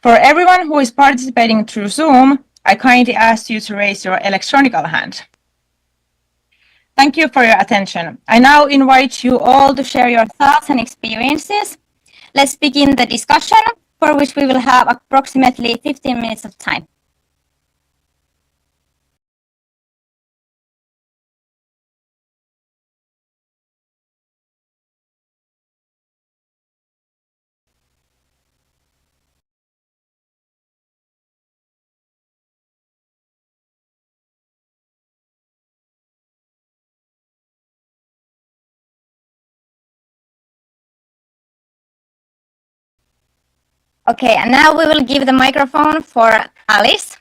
For everyone who is participating through Zoom, I kindly ask you to raise your electronic hand. Thank you for your attention. I now invite you all to share your thoughts and experiences. Let's begin the discussion, for which we will have approximately 15 minutes of time. Okay, and now we will give the microphone for Alice.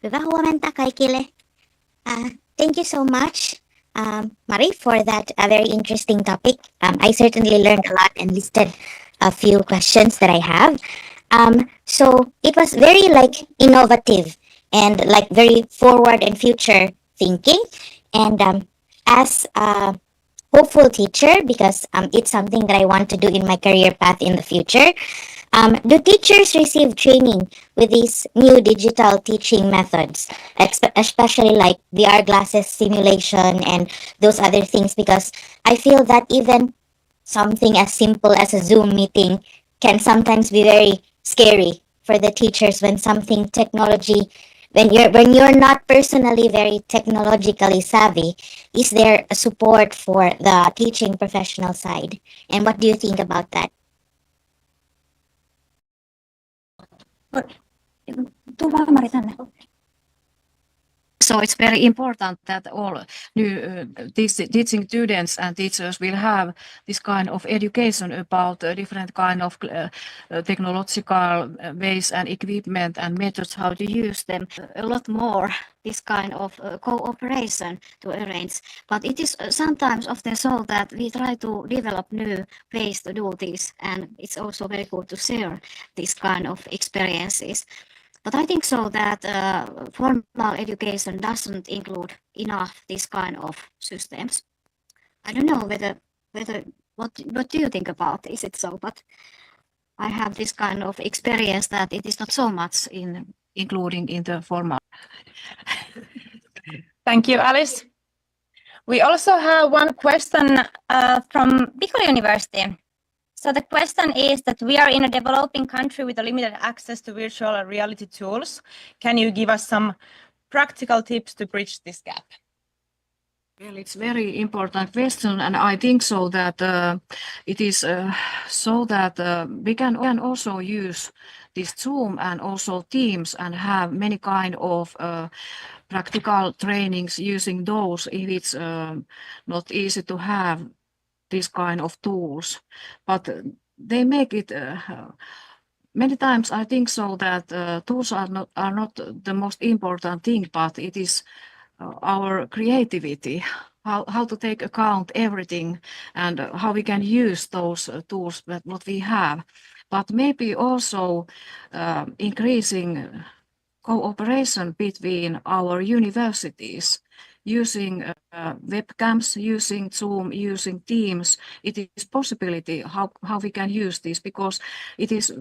Hyvää huomenta kaikille. Thank you so much, Mari, for that very interesting topic. I certainly learned a lot and listed a few questions that I have. So it was very innovative and very forward and future thinking. And as a hopeful teacher, because it's something that I want to do in my career path in the future, do teachers receive training with these new digital teaching methods, especially like VR glasses simulation and those other things? Because I feel that even something as simple as a Zoom meeting can sometimes be very scary for the teachers when something technology, when you're not personally very technologically savvy. Is there a support for the teaching professional side? And what do you think about that? So it's very important that all new teaching students and teachers will have this kind of education about different kind of technological ways and equipment and methods, how to use them. A lot more this kind of cooperation to arrange. But it is sometimes often so that we try to develop new ways to do this, and it's also very good to share this kind of experiences. But I think so that formal education doesn't include enough this kind of systems. I don't know whether what do you think about? Is it so? But I have this kind of experience that it is not so much including in the formal. Thank you, Alice. We also have one question from Piccolo University. So the question is that we are in a developing country with a limited access to virtual reality tools. Can you give us some practical tips to bridge this gap? Well, it's very important question, and I think so that it is so that we can also use this Zoom and also Teams and have many kind of practical trainings using those if it's not easy to have this kind of tools, but they make it many times. I think so that tools are not the most important thing, but it is our creativity, how to take account everything and how we can use those tools that what we have, but maybe also increasing cooperation between our universities, using webcams, using Zoom, using Teams. It is possibility how we can use this, because it is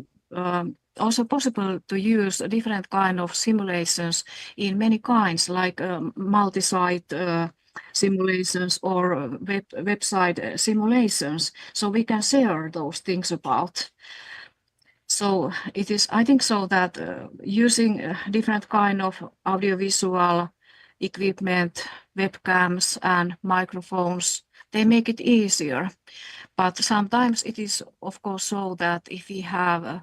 also possible to use different kind of simulations in many kinds, like multi-site simulations or website simulations, so we can share those things about. So it is, I think so that using different kind of audiovisual equipment, webcams and microphones, they make it easier. But sometimes it is of course so that if we have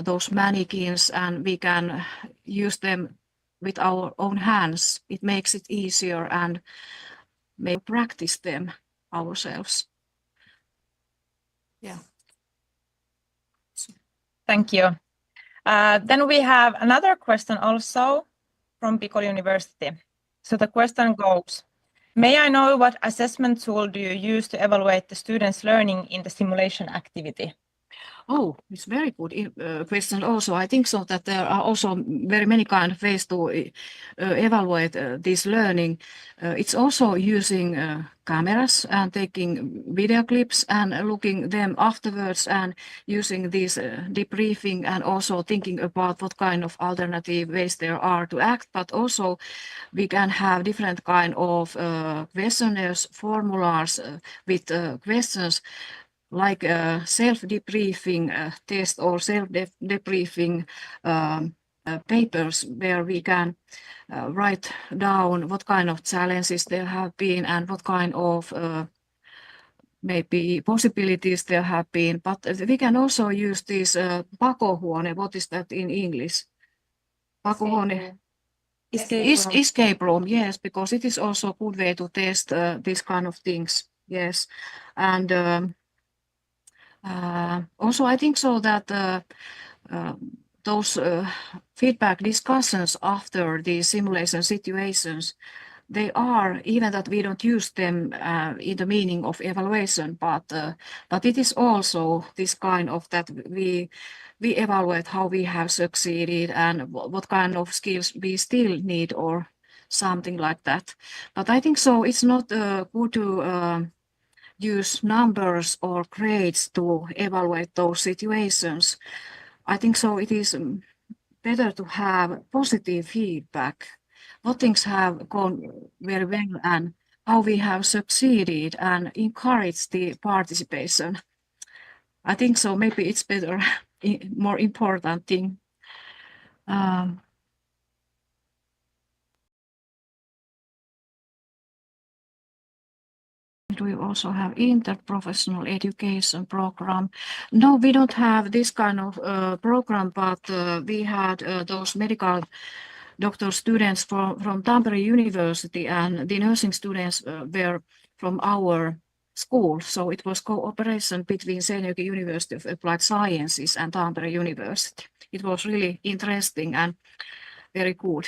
those mannequins and we can use them with our own hands, it makes it easier and may practice them ourselves. Yeah. Thank you. Then we have another question also from Piccolo University. So the question goes, may I know what assessment tool do you use to evaluate the students' learning in the simulation activity? Oh, it's very good question also. I think so that there are also very many kind of ways to evaluate this learning. It's also using cameras and taking video clips and looking them afterwards and using this debriefing and also thinking about what kind of alternative ways there are to act. But also we can have different kind of questionnaires, formulas with questions like self-debriefing test or self-debriefing papers where we can write down what kind of challenges there have been and what kind of maybe possibilities there have been. But we can also use this pakohuone. What is that in English? Pakohuone. Escape room, yes, because it is also a good way to test these kind of things. Yes, and also, I think so that those feedback discussions after the simulation situations, they are, even that we don't use them in the meaning of evaluation, but it is also this kind of that we evaluate how we have succeeded and what kind of skills we still need or something like that. But I think so it's not good to use numbers or grades to evaluate those situations. I think so it is better to have positive feedback, what things have gone very well and how we have succeeded and encourage the participation. I think so maybe it's better, more important thing. Do we also have interprofessional education program? No, we don't have this kind of program, but we had those medical doctor students from Tampere University, and the nursing students were from our school. So it was cooperation between Seinäjoki University of Applied Sciences and Tampere University. It was really interesting and very good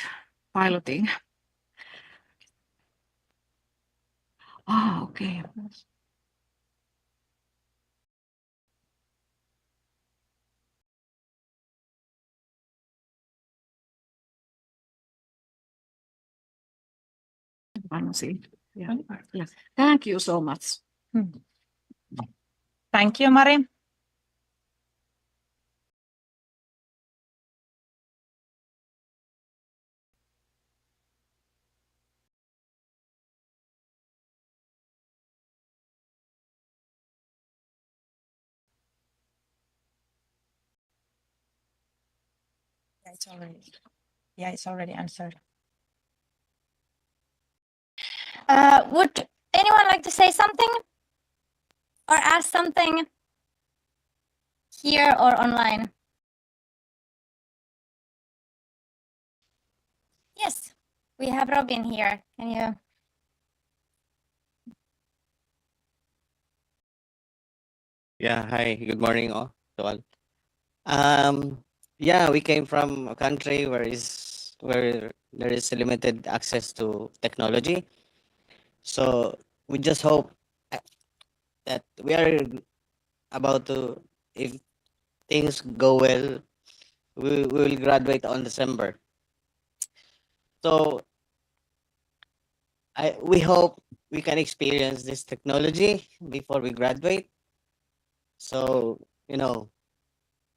piloting. Okay. Yeah. Yeah. Thank you so much. Thank you, Mari. Yeah, it's already answered. Would anyone like to say something or ask something here or online? Yes, we have Robin here. Can you? Yeah, hi, good morning all. To all. Yeah, we came from a country where there is limited access to technology. So we just hope that we are about to, if things go well, we will graduate on December. So we hope we can experience this technology before we graduate. So,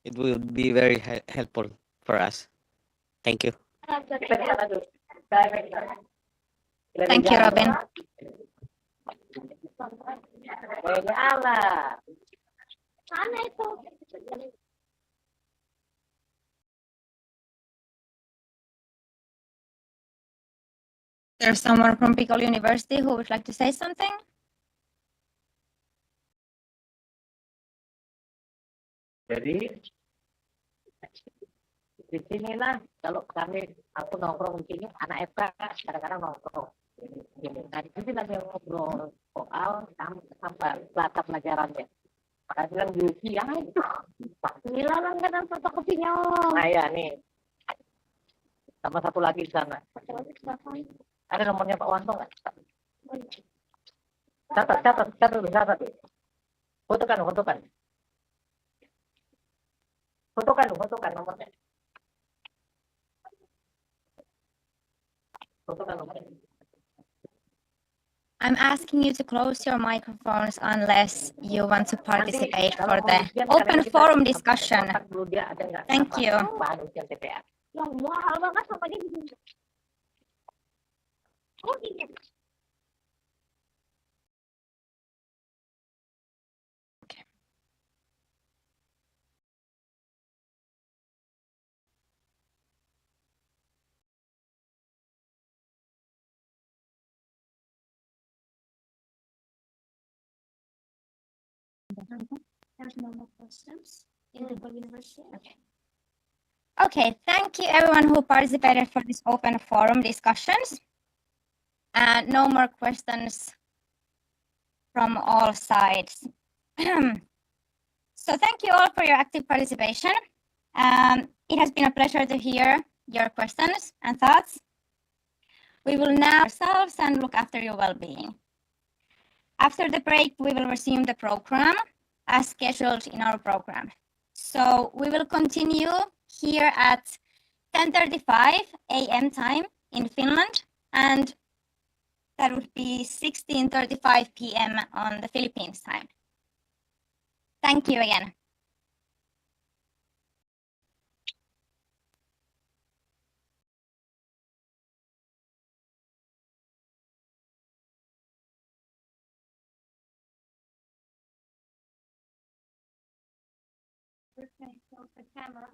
it will be very helpful for us. Thank you. Thank you, Robin. There's someone from Pickle University who would like to say something. Jadi di sinilah kalau aku nongkrong di sini anak FK kadang-kadang nongkrong. Nah di sini lagi ngobrol soal sampai mata pelajarannya. Maka bilang Yuki ya itu inilah langganan fotokopinya. Nah ya nih sama satu lagi di sana. Ada nomornya Pak Wanto nggak? Catat. Fotokan. Fotokan nomornya. Fotokan nomornya. I'm asking you to close your microphones unless you want to participate for the open forum discussion. Thank you. Bahan ujian TPA. Yang mahal banget sama dia. Oh iya. There's no more questions in the university. Okay, thank you everyone who participated for this open forum discussions. And no more questions from all sides. So thank you all for your active participation. It has been a pleasure to hear your questions and thoughts. We will now ourselves and look after your well-being. After the break, we will resume the program as scheduled in our program. So we will continue here at 10:35 a.m. time in Finland, and that would be 16:35 p.m. on the Philippines time. Thank you again. Okay, close the camera.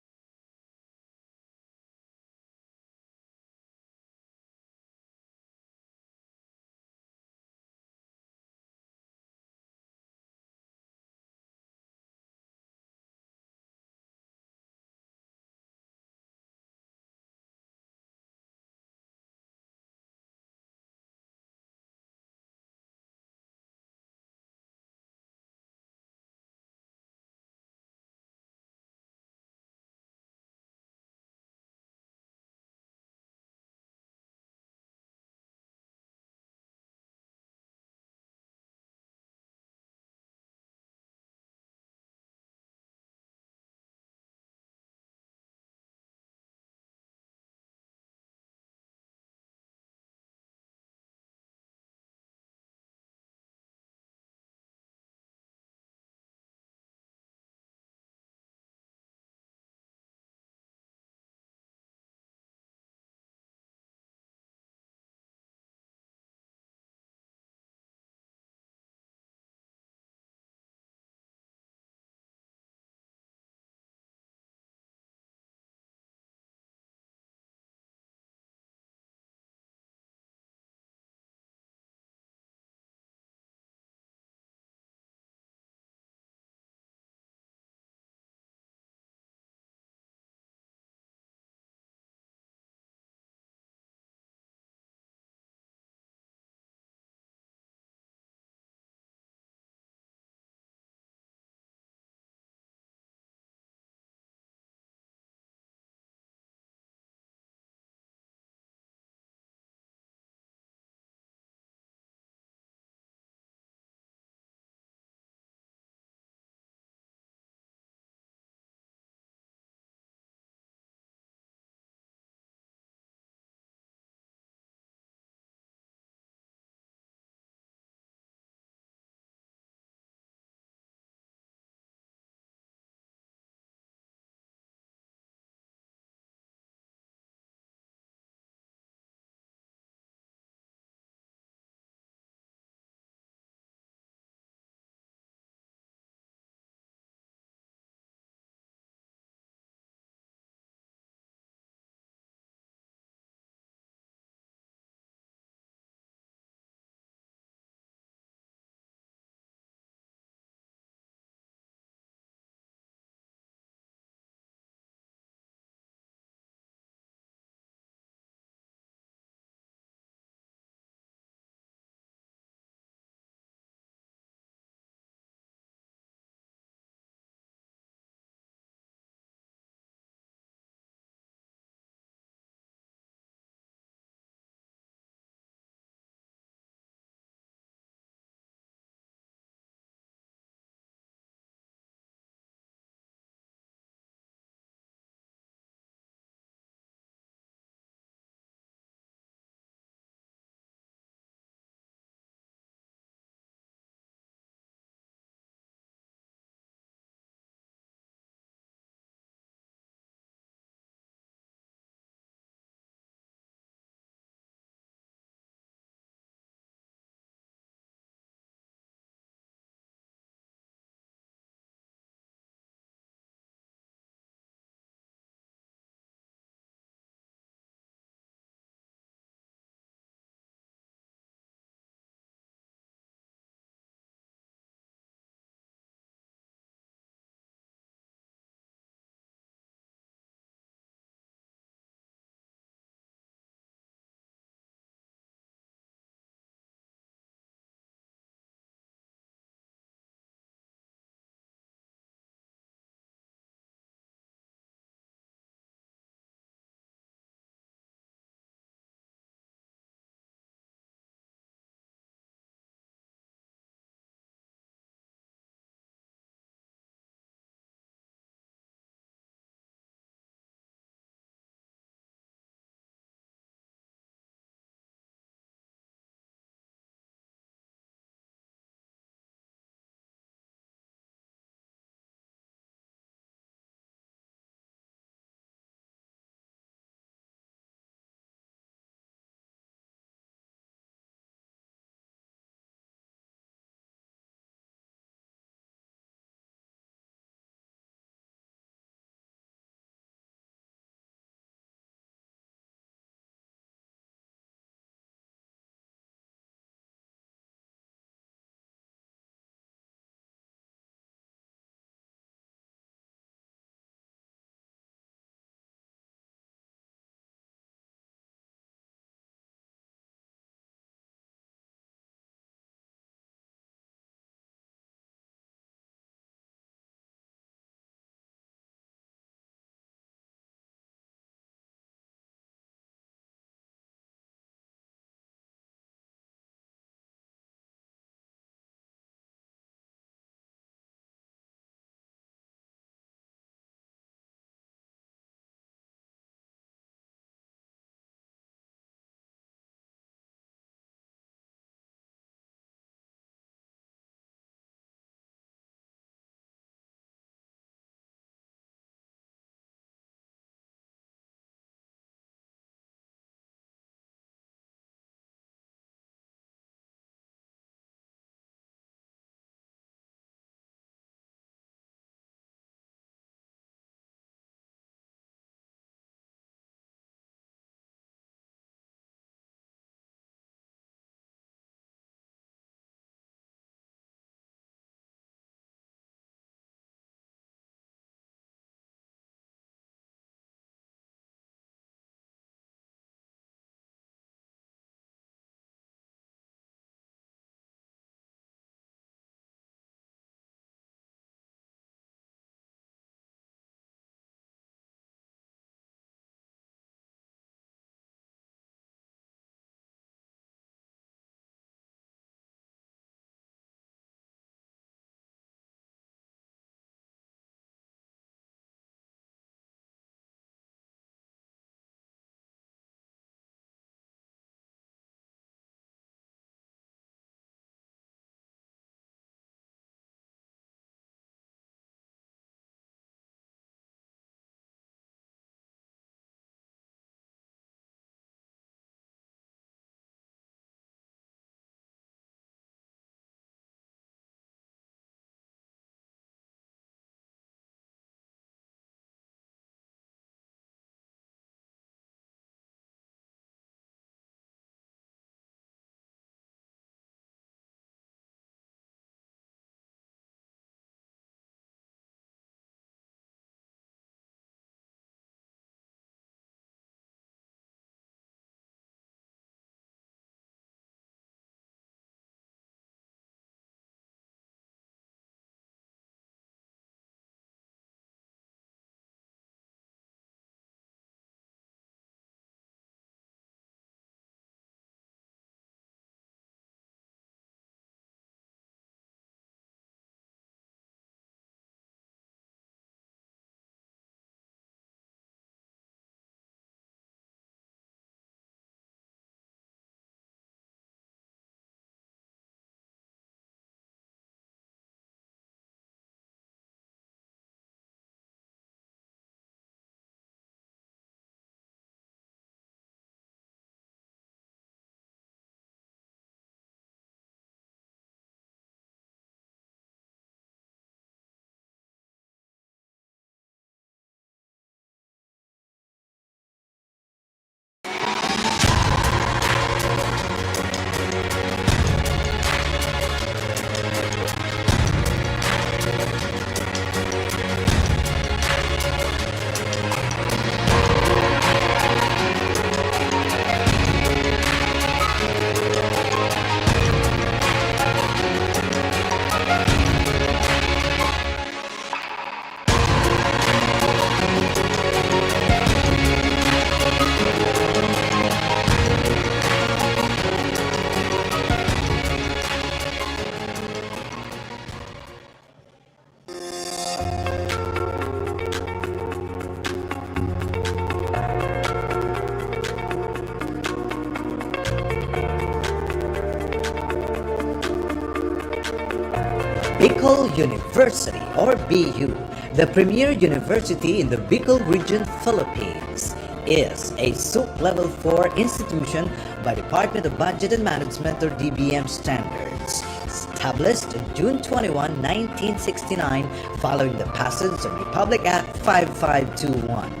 Bicol University, or BU, the premier university in the Bicol region, Philippines, is a SUP Level 4 institution by Department of Budget and Management, or DBM standards, established on June 21, 1969, following the passage of Republic Act 5521.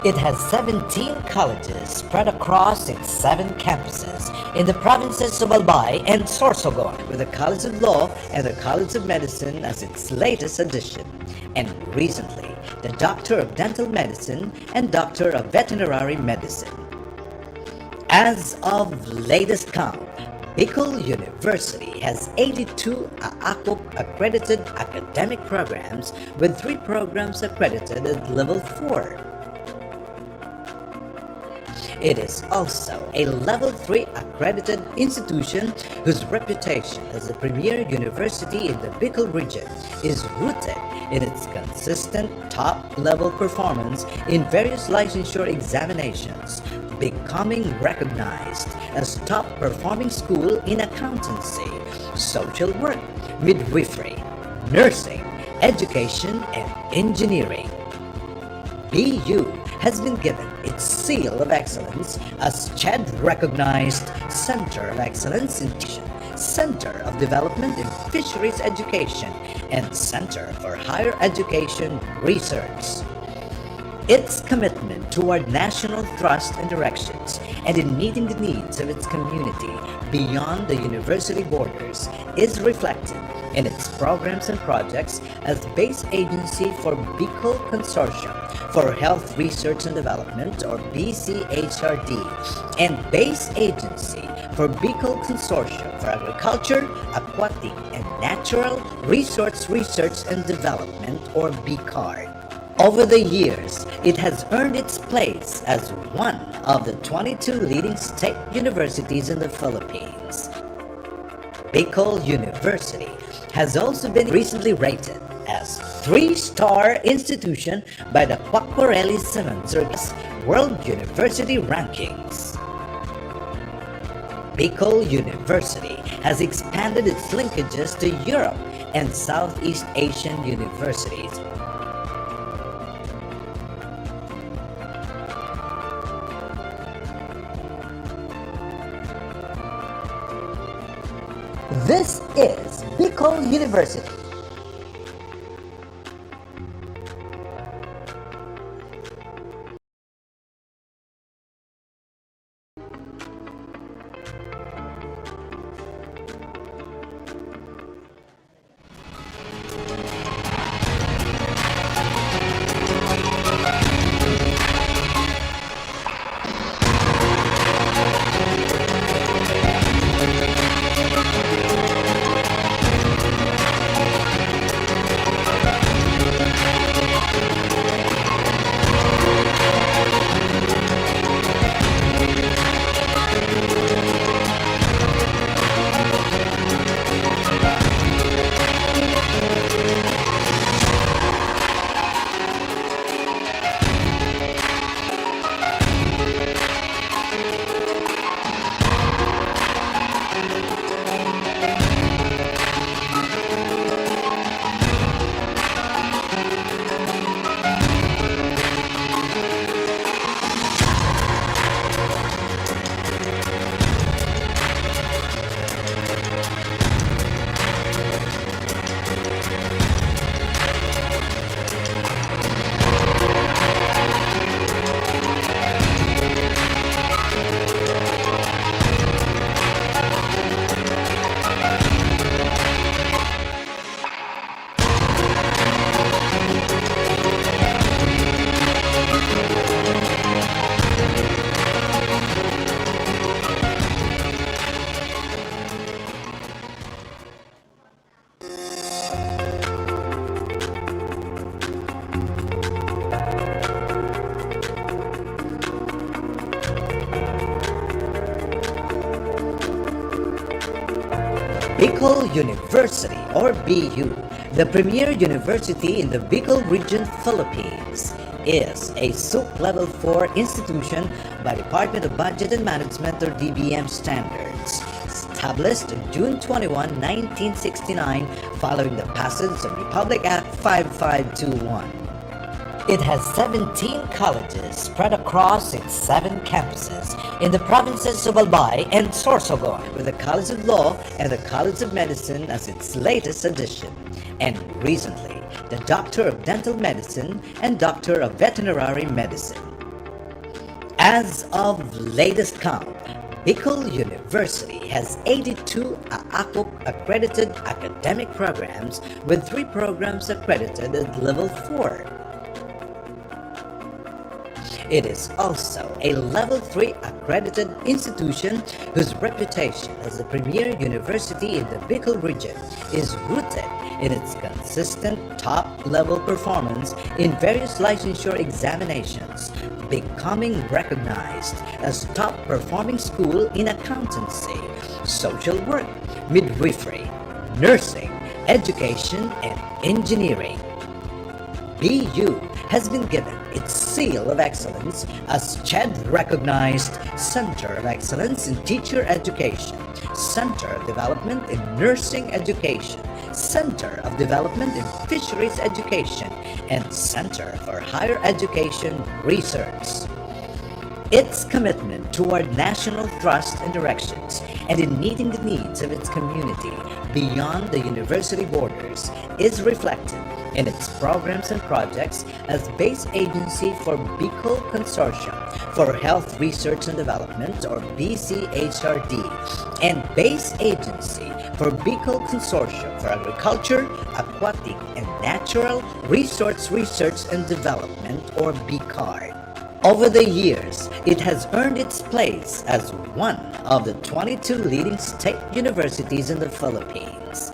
It has 17 colleges spread across its 7 campuses in the provinces of Albay and Sorsogon, with the College of Law and the College of Medicine as its latest addition, and recently the Doctor of Dental Medicine and Doctor of Veterinary Medicine. As of latest count, Bicol University has 82 AACOP accredited academic programs, with 3 programs accredited at level 4. It is also a level 3 accredited institution whose reputation as a premier university in the Bicol region is rooted in its consistent top-level performance in various licensure examinations, becoming recognized as top-performing school in accountancy, social work, midwifery, nursing, education, and engineering. BU has been given its seal of excellence as CHED recognized Center of Excellence in Teaching, Center of Development in Fisheries Education, and Center for Higher Education Research. Its commitment toward national thrust and directions, and in meeting the needs of its community beyond the university borders, is reflected in its programs and projects as base agency for Bicol Consortium for Health Research and Development, or BCHRD, and base agency for Bicol Consortium for Agriculture, Aquatic, and Natural Resource Research and Development, or BCARD. Over the years, it has earned its place as one of the 22 leading state universities in the Philippines. Bicol University has also been recently rated as 3-star institution by the Quacquarelli Simon Circus World University Rankings. Bicol University has expanded its linkages to Europe and Southeast Asian universities. This is Bicol University. Bicol University, or BU, the premier university in the Bicol region, Philippines, is a SUP Level 4 institution by Department of Budget and Management, or DBM standards, established June 21, 1969, following the passage of Republic Act 5521. It has 17 colleges spread across its 7 campuses in the provinces of Albay and Sorsogon, with the College of Law and the College of Medicine as its latest addition, and recently the Doctor of Dental Medicine and Doctor of Veterinary Medicine. As of latest count, Bicol University has 82 AACUC accredited academic programs, with 3 programs accredited at level 4. It is also a level 3 accredited institution whose reputation as the premier university in the Bicol region is rooted in its consistent top-level performance in various licensure examinations, becoming recognized as top-performing school in accountancy, social work, midwifery, nursing, education, and engineering. BU has been given its seal of excellence as CHED recognized Center of Excellence in Teacher Education, Center of Development in Nursing Education, Center of Development in Fisheries Education, and Center for Higher Education Research. Its commitment toward national trust and directions and in meeting the needs of its community beyond the university borders is reflected in its programs and projects as base agency for Bicol Consortium for Health Research and Development, or BCHRD, and base agency for Bicol Consortium for Agriculture, Aquatic, and Natural Resource Research and Development, or BCARD. Over the years, it has earned its place as one of the 22 leading state universities in the Philippines.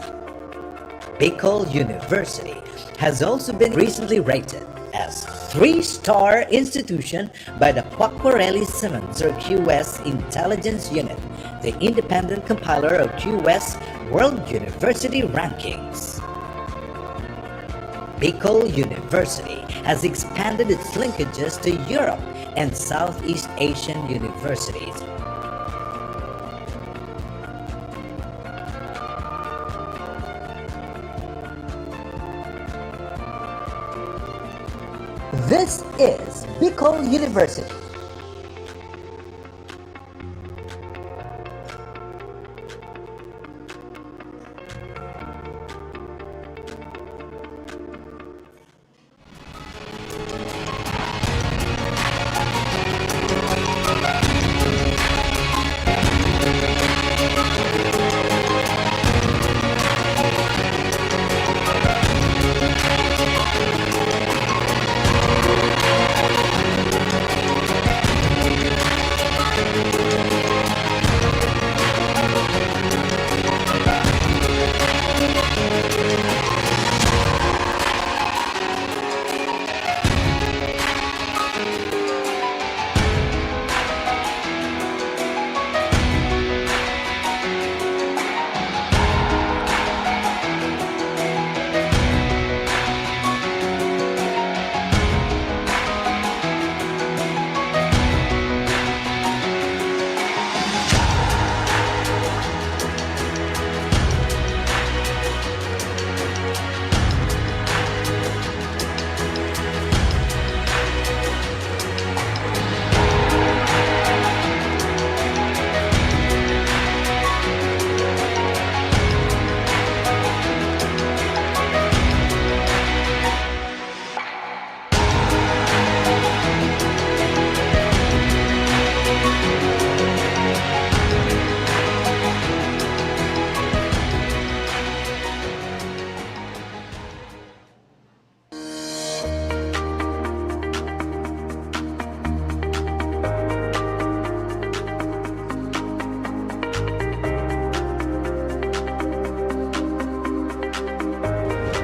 Bicol University has also been recently rated as 3-star institution by the Quacquarelli-Simmons, or QS, Intelligence Unit, the independent compiler of QS World University Rankings. Bicol University has expanded its linkages to Europe and Southeast Asian universities. This is Bicol University.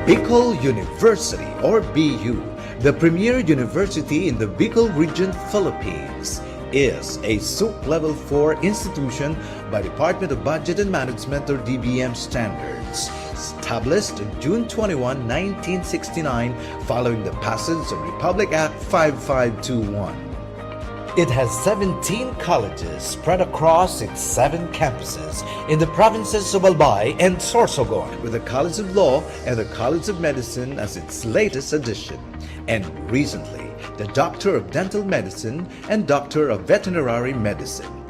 Bicol University, or BU, the premier university in the Bicol region, Philippines, is a SUC Level 4 institution by Department of Budget and Management, or DBM standards, established June 21, 1969, following the passage of Republic Act 5521. It has 17 colleges spread across its 7 campuses in the provinces of Albay and Sorsogon, with the College of Law and the College of Medicine as its latest addition, and recently the Doctor of Dental Medicine and Doctor of Veterinary Medicine.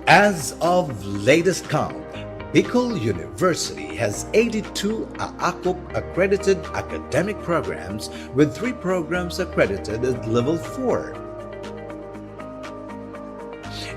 As of latest count, Bicol University has 82 AACUC accredited academic programs, with 3 programs accredited at level 4.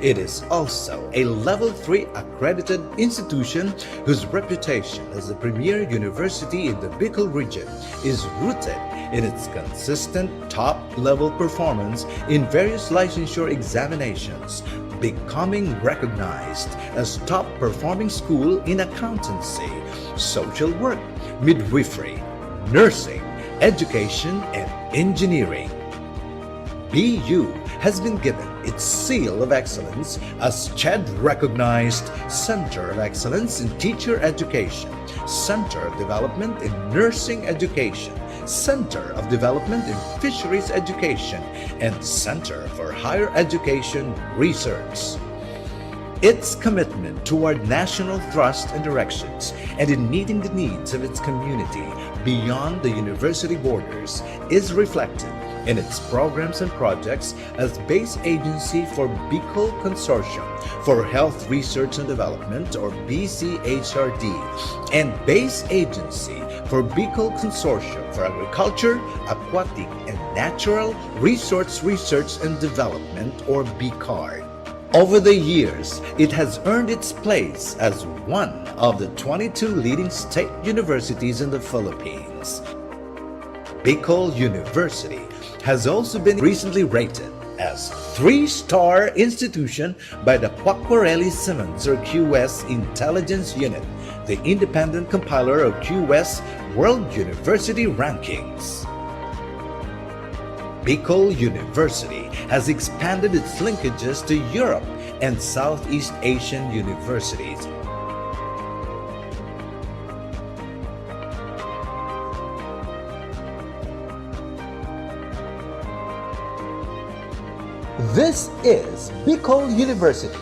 It is also a level 3 accredited institution whose reputation as the premier university in the Bicol region is rooted in its consistent top-level performance in various licensure examinations, becoming recognized as top-performing school in accountancy, social work, midwifery, nursing, education, and engineering. BU has been given its seal of excellence as CHED recognized Center of Excellence in Teacher Education, Center of Development in Nursing Education, Center of Development in Fisheries Education, and Center for Higher Education Research. Its commitment toward national thrust and directions and in meeting the needs of its community beyond the university borders is reflected in its programs and projects as base agency for Bicol Consortium for Health Research and Development, or BCHRD, and base agency for Bicol Consortium for Agriculture, Aquatic, and Natural Resource Research and Development, or BCARD. Over the years, it has earned its place as one of the 22 leading state universities in the Philippines. Bicol University has also been recently rated as 3-star institution by the Quacquarelli-Simmons, or QS Intelligence Unit, the independent compiler of QS World University Rankings. Bicol University has expanded its linkages to Europe and Southeast Asian universities. This is Bicol University.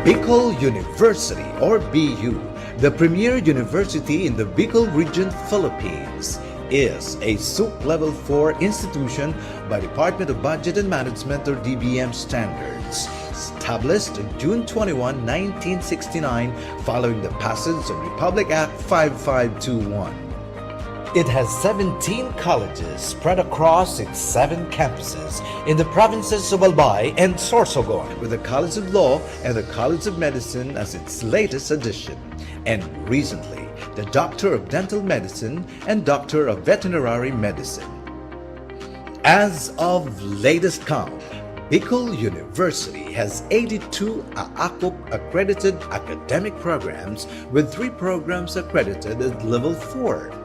Bicol University, or BU, the premier university in the Bicol region, Philippines, is a SUC Level 4 institution by Department of Budget and Management, or DBM standards, established on June 21, 1969, following the passage of Republic Act 5521. It has 17 colleges spread across its 7 campuses in the provinces of Albay and Sorsogon, with the College of Law and the College of Medicine as its latest addition, and recently the Doctor of Dental Medicine and Doctor of Veterinary Medicine. As of latest count, Bicol University has 82 AACUP accredited academic programs, with 3 programs accredited at level 4.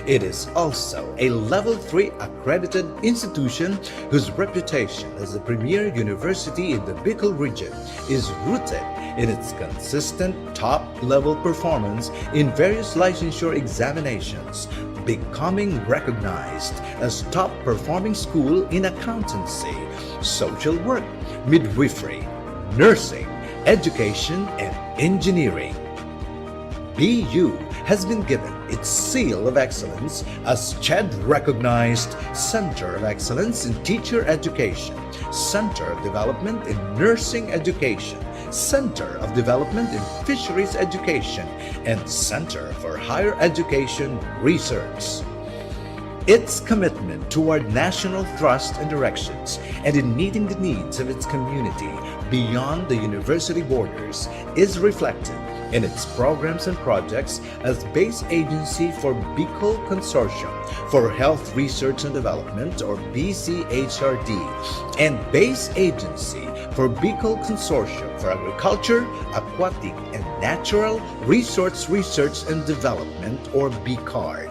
It is also a level 3 accredited institution whose reputation as the premier university in the Bicol region is rooted in its consistent top-level performance in various licensure examinations, becoming recognized as top-performing school in accountancy, social work, midwifery, nursing, education, and engineering. BU has been given its seal of excellence as CHED recognized Center of Excellence in Teacher Education, Center of Development in Nursing Education, Center of Development in Fisheries Education, and Center for Higher Education Research. Its commitment toward national thrust and directions and in meeting the needs of its community beyond the university borders is reflected in its programs and projects as base agency for Bicol Consortium for Health Research and Development, or BCHRD, and base agency for Bicol Consortium for Agriculture, Aquatic, and Natural Resource Research and Development, or BCARD.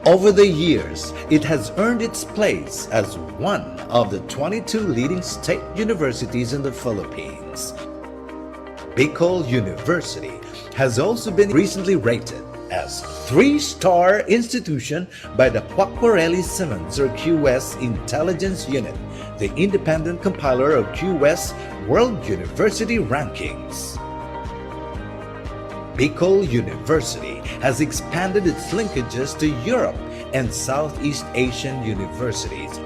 Over the years, it has earned its place as one of the 22 leading state universities in the Philippines. Bicol University has also been recently rated as 3-star institution by the Quacquarelli Simmons, or QS Intelligence Unit, the independent compiler of QS World University Rankings. Bicol University has expanded its linkages to Europe and Southeast Asian universities.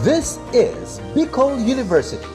This is Bicol University.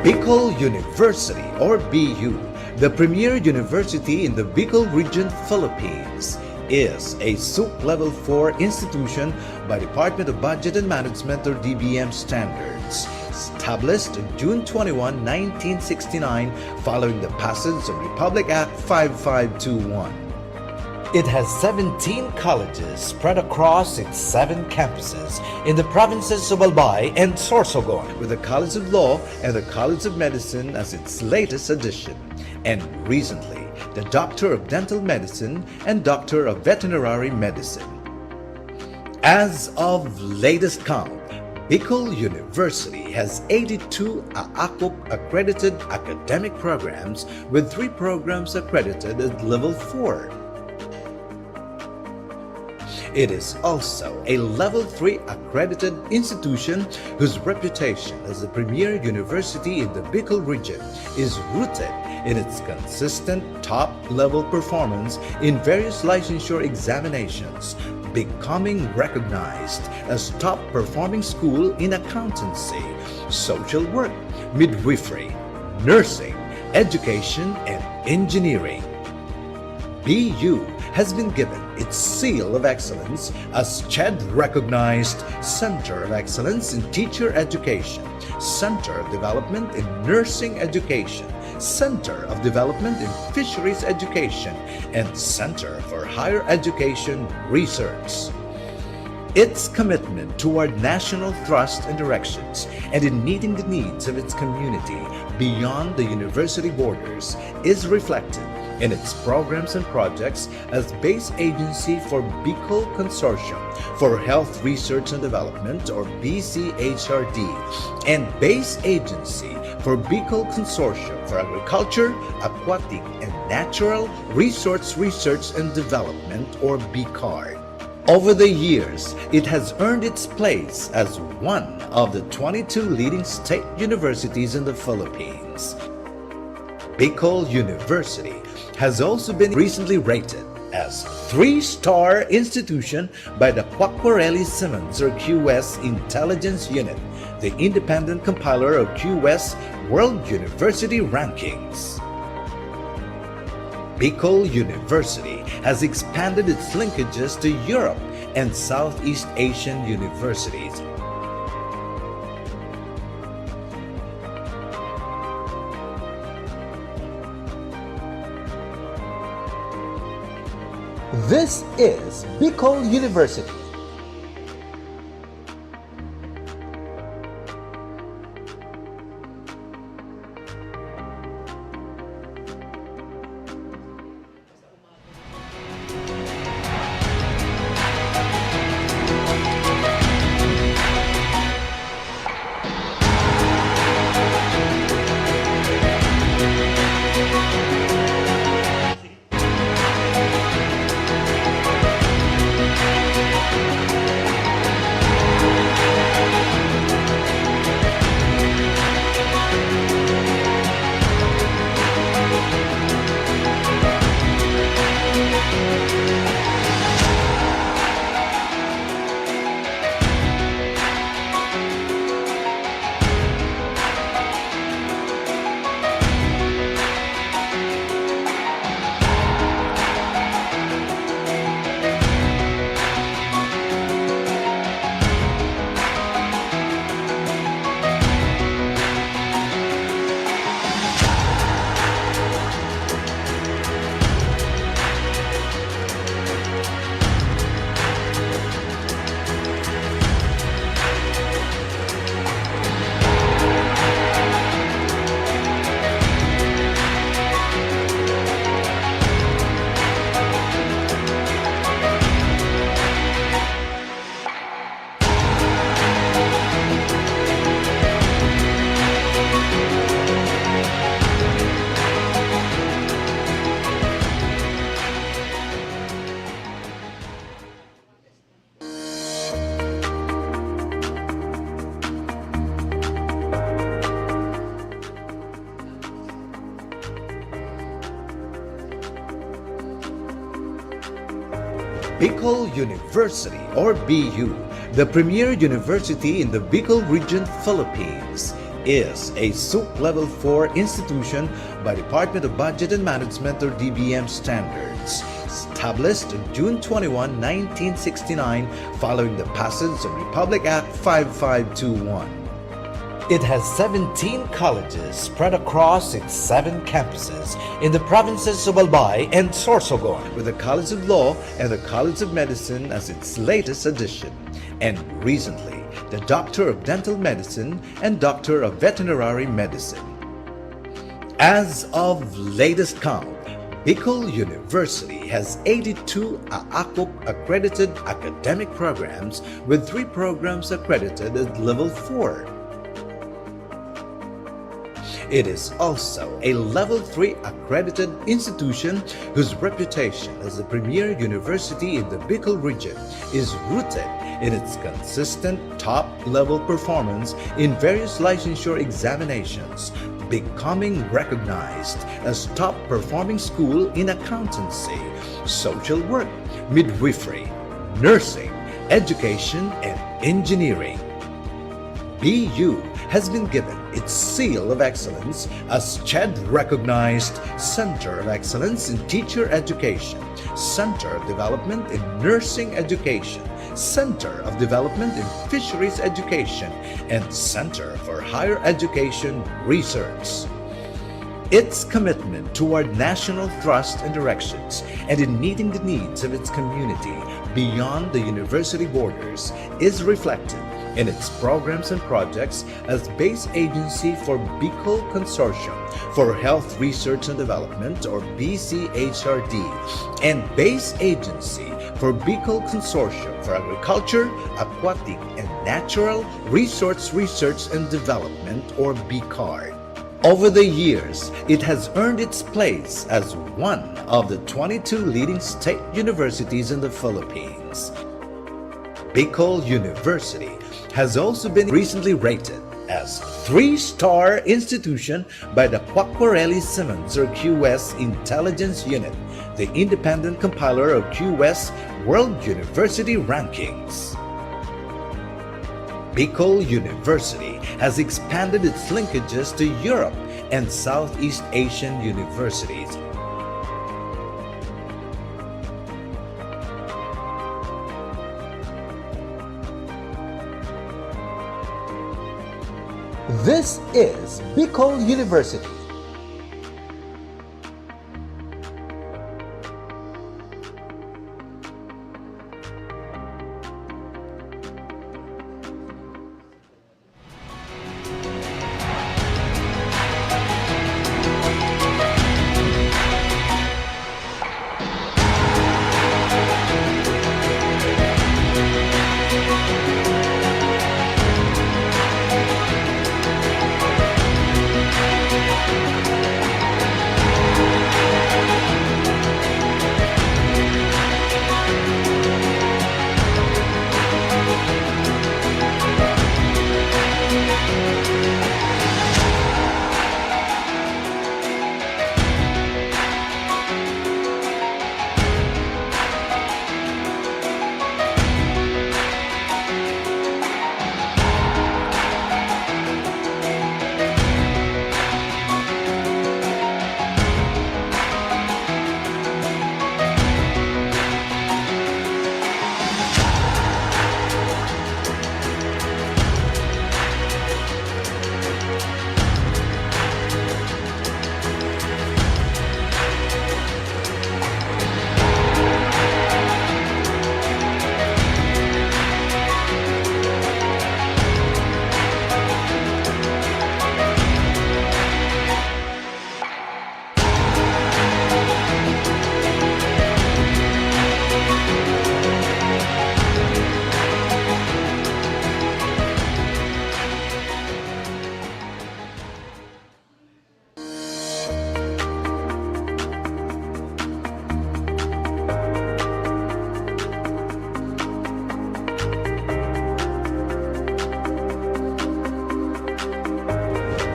Bicol University, or BU, the premier university in the Bicol region, Philippines, is a SUP Level 4 institution by Department of Budget and Management, or DBM standards, established on June 21, 1969, following the passage of Republic Act 5521. It has 17 colleges spread across its 7 campuses in the provinces of Albay and Sorsogon, with the College of Law and the College of Medicine as its latest addition, and recently the Doctor of Dental Medicine and Doctor of Veterinary Medicine. As of latest count, Bicol University has 82 AACUP accredited academic programs, with 3 programs accredited at level 4. It is also a level 3 accredited institution whose reputation as a premier university in the Bicol region is rooted in its consistent top-level performance in various licensure examinations, becoming recognized as top-performing school in accountancy, social work, midwifery, nursing, education, and engineering. BU has been given its seal of excellence as CHED recognized Center of Excellence in Teacher Education, Center of Development in Nursing Education, Center of Development in Fisheries Education, and Center for Higher Education Research. Its commitment toward national thrust and directions and in meeting the needs of its community beyond the university borders is reflected in its programs and projects as base agency for Bicol Consortium for Health Research and Development, or BCHRD, and base agency for Bicol Consortium for Agriculture, Aquatic, and Natural Resource Research and Development, or BCARD. Over the years, it has earned its place as one of the 22 leading state universities in the Philippines. Bicol University has also been recently rated as 3-star institution by the Quacquarelli Simmons, or QS Intelligence Unit, the independent compiler of QS World University Rankings. Bicol University has expanded its linkages to Europe and Southeast Asian universities. This is Bicol University. Bicol University, or BU, the premier university in the Bicol region, Philippines, is a SUP Level 4 institution by Department of Budget and Management, or DBM standards, established on June 21, 1969, following the passage of Republic Act 5521. It has 17 colleges spread across its 7 campuses in the provinces of Albay and Sorsogon, with the College of Law and the College of Medicine as its latest addition, and recently the Doctor of Dental Medicine and Doctor of Veterinary Medicine. As of latest count, Bicol University has 82 AACOC accredited academic programs, with 3 programs accredited at level 4. It is also a level 3 accredited institution whose reputation as the premier university in the Bicol region is rooted in its consistent top-level performance in various licensure examinations, becoming recognized as top-performing school in accountancy, social work, midwifery, nursing, education, and engineering. BU has been given its seal of excellence as CHED recognized Center of Excellence in Teacher Education, Center of Development in Nursing Education, Center of Development in Fisheries Education, and Center for Higher Education Research. Its commitment toward national thrust and directions and in meeting the needs of its community beyond the university borders is reflected in its programs and projects as base agency for Bicol Consortium for Health Research and Development, or BCHRD, and base agency for Bicol Consortium for Agriculture, Aquatic, and Natural Resource Research and Development, or BCARD. Over the years, it has earned its place as one of the 22 leading state universities in the Philippines. Bicol University has also been recently rated as 3-star institution by the Quacquarelli-Symonds or QS Intelligence Unit, the independent compiler of QS World University Rankings. Bicol University has expanded its linkages to Europe and Southeast Asian universities. This is Bicol University.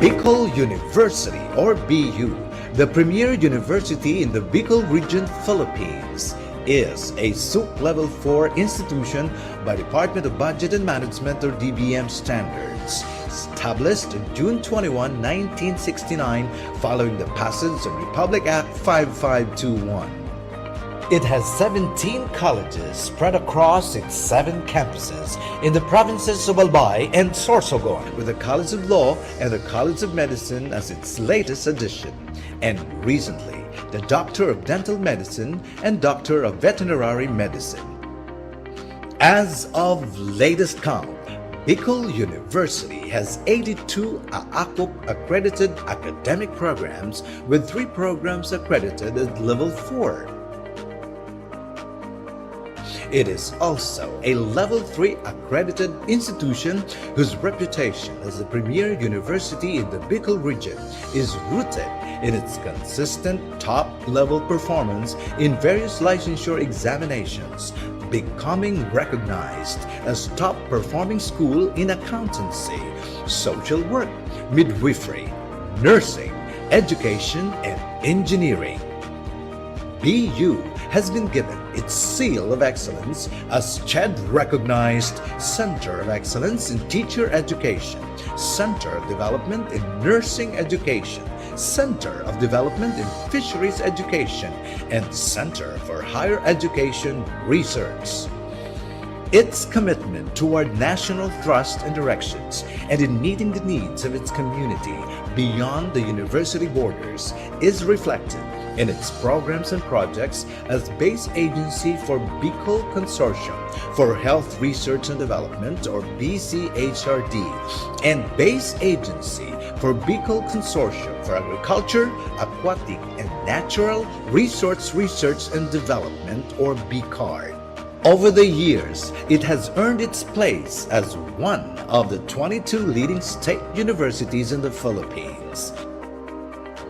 Bicol University, or BU, the premier university in the Bicol region, Philippines, is a SUC Level 4 institution by Department of Budget and Management, or DBM standards, established on June 21, 1969, following the passage of Republic Act 5521. It has 17 colleges spread across its 7 campuses in the provinces of Albay and Sorsogon, with the College of Law and the College of Medicine as its latest addition, and recently the Doctor of Dental Medicine and Doctor of Veterinary Medicine. As of latest count, Bicol University has 82 AACOC accredited academic programs, with 3 programs accredited at level 4. It is also a level 3 accredited institution whose reputation as a premier university in the Bicol region is rooted in its consistent top-level performance in various licensure examinations, becoming recognized as top-performing school in accountancy, social work, midwifery, nursing, education, and engineering. BU has been given its seal of excellence as CHED recognized Center of Excellence in Teacher Education, Center of Development in Nursing Education, Center of Development in Fisheries Education, and Center for Higher Education Research. Its commitment toward national thrust and directions and in meeting the needs of its community beyond the university borders is reflected in its programs and projects as base agency for Bicol Consortium for Health Research and Development, or BCHRD, and base agency for Bicol Consortium for Agriculture, Aquatic, and Natural Resource Research and Development, or BCARD. Over the years, it has earned its place as one of the 22 leading state universities in the Philippines.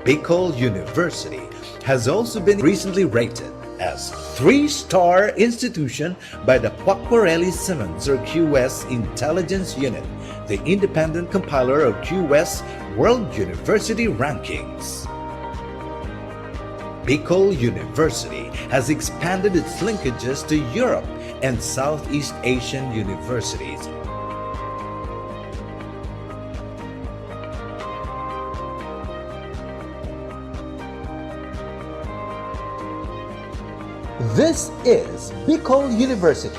Bicol University has also been recently rated as 3-star institution by the Quacquarelli Simmons, or QS Intelligence Unit, the independent compiler of QS World University Rankings. Bicol University has expanded its linkages to Europe and Southeast Asian universities. This is Bicol University.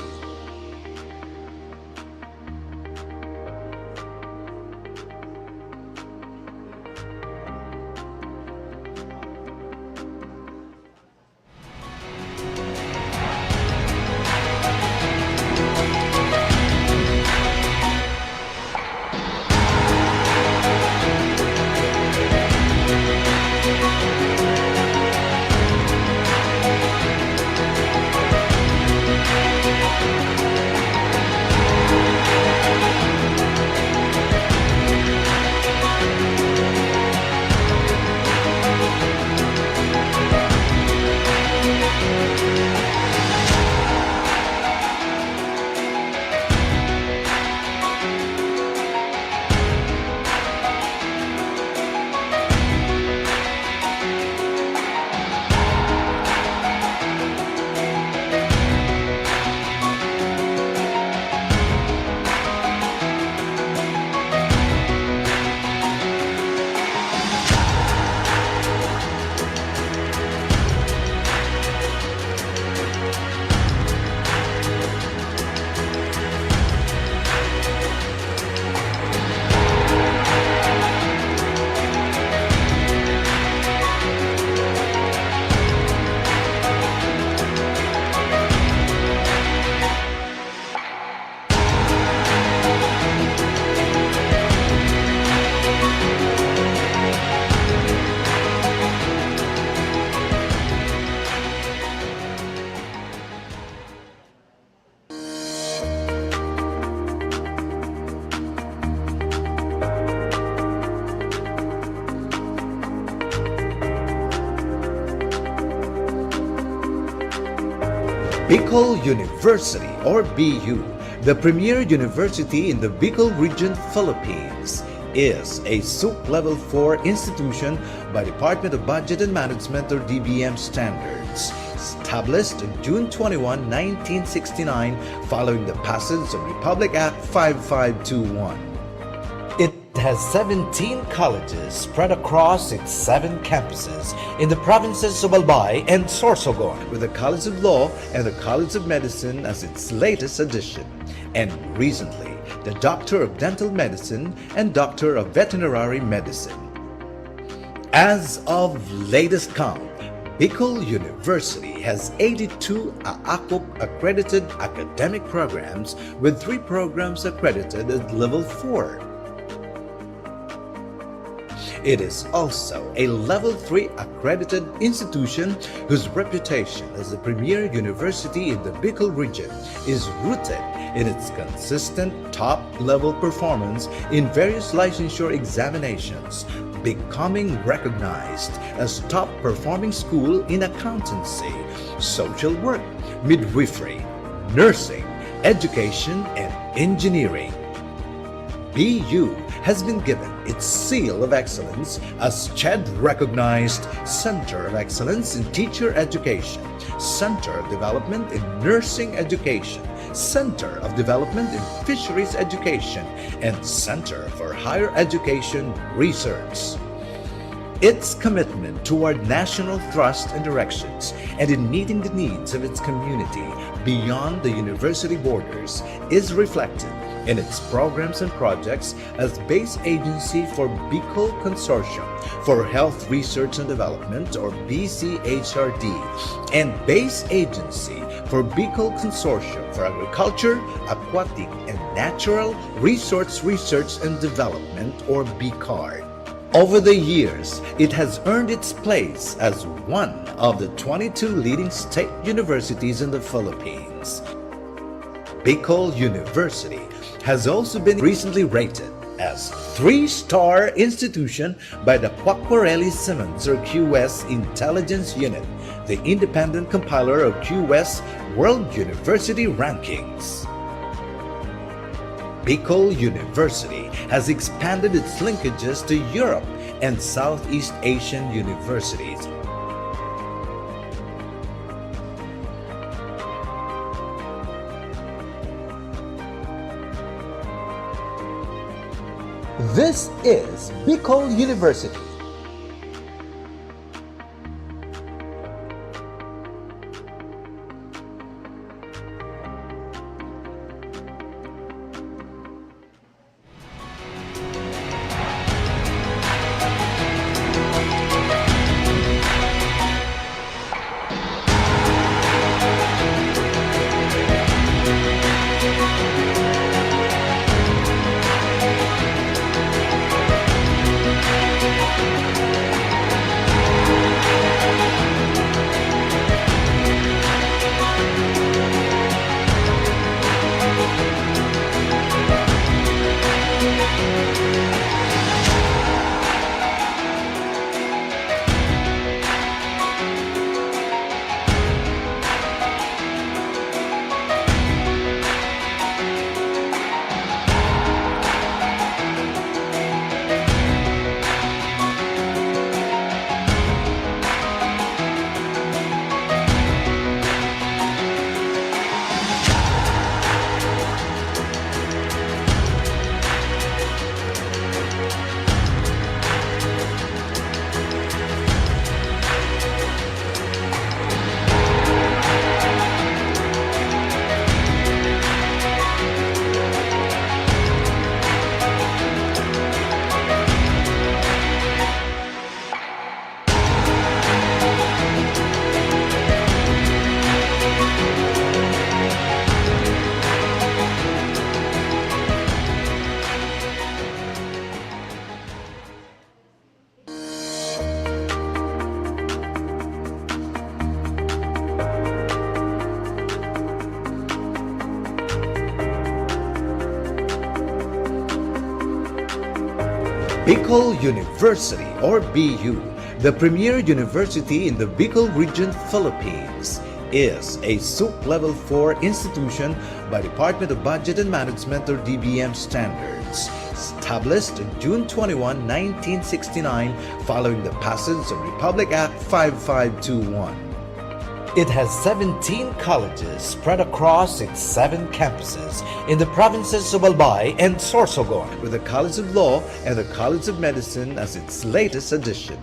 Bicol University, or BU, the premier university in the Bicol region, Philippines, is a SUC Level 4 institution by Department of Budget and Management, or DBM standards, established on June 21, 1969, following the passage of Republic Act 5521. It has 17 colleges spread across its 7 campuses in the provinces of Albay and Sorsogon, with the College of Law and the College of Medicine as its latest addition, and recently the Doctor of Dental Medicine and Doctor of Veterinary Medicine. As of latest count, Bicol University has 82 AACOP accredited academic programs, with 3 programs accredited at level 4. It is also a level 3 accredited institution whose reputation as the premier university in the Bicol region is rooted in its consistent top-level performance in various licensure examinations, becoming recognized as top-performing school in accountancy, social work, midwifery, nursing, education, and engineering. BU has been given its seal of excellence as CHED recognized Center of Excellence in Teacher Education, Center of Development in Nursing Education, Center of Development in Fisheries Education, and Center for Higher Education Research. Its commitment toward national thrust and directions and in meeting the needs of its community beyond the university borders is reflected in its programs and projects as base agency for Bicol Consortium for Health Research and Development, or BCHRD, and base agency for Bicol Consortium for Agriculture, Aquatic, and Natural Resource Research and Development, or BCARD. Over the years, it has earned its place as one of the 22 leading state universities in the Philippines. Bicol University has also been recently rated as 3-star institution by the Quacquarelli Simmons, or QS Intelligence Unit, the independent compiler of QS World University Rankings. Bicol University has expanded its linkages to Europe and Southeast Asian universities. This is Bicol University. Bicol University, or BU, the premier university in the Bicol region, Philippines, is a SUP Level 4 institution by Department of Budget and Management, or DBM standards, established on June 21, 1969, following the passage of Republic Act 5521. It has 17 colleges spread across its 7 campuses in the provinces of Albay and Sorsogon, with the College of Law and the College of Medicine as its latest addition,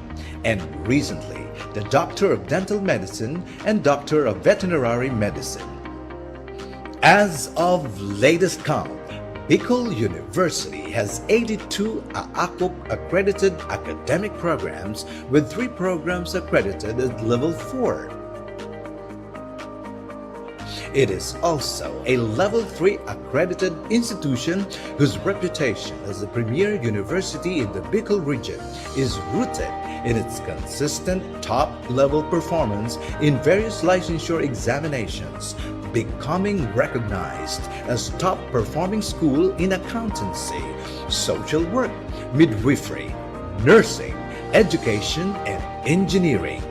and recently the Doctor of Dental Medicine and Doctor of Veterinary Medicine. As of latest count, Bicol University has 82 AACOC accredited academic programs, with 3 programs accredited at level 4. It is also a level 3 accredited institution whose reputation as the premier university in the Bicol region is rooted in its consistent top-level performance in various licensure examinations, becoming recognized as top-performing school in accountancy, social work, midwifery, nursing, education, and engineering.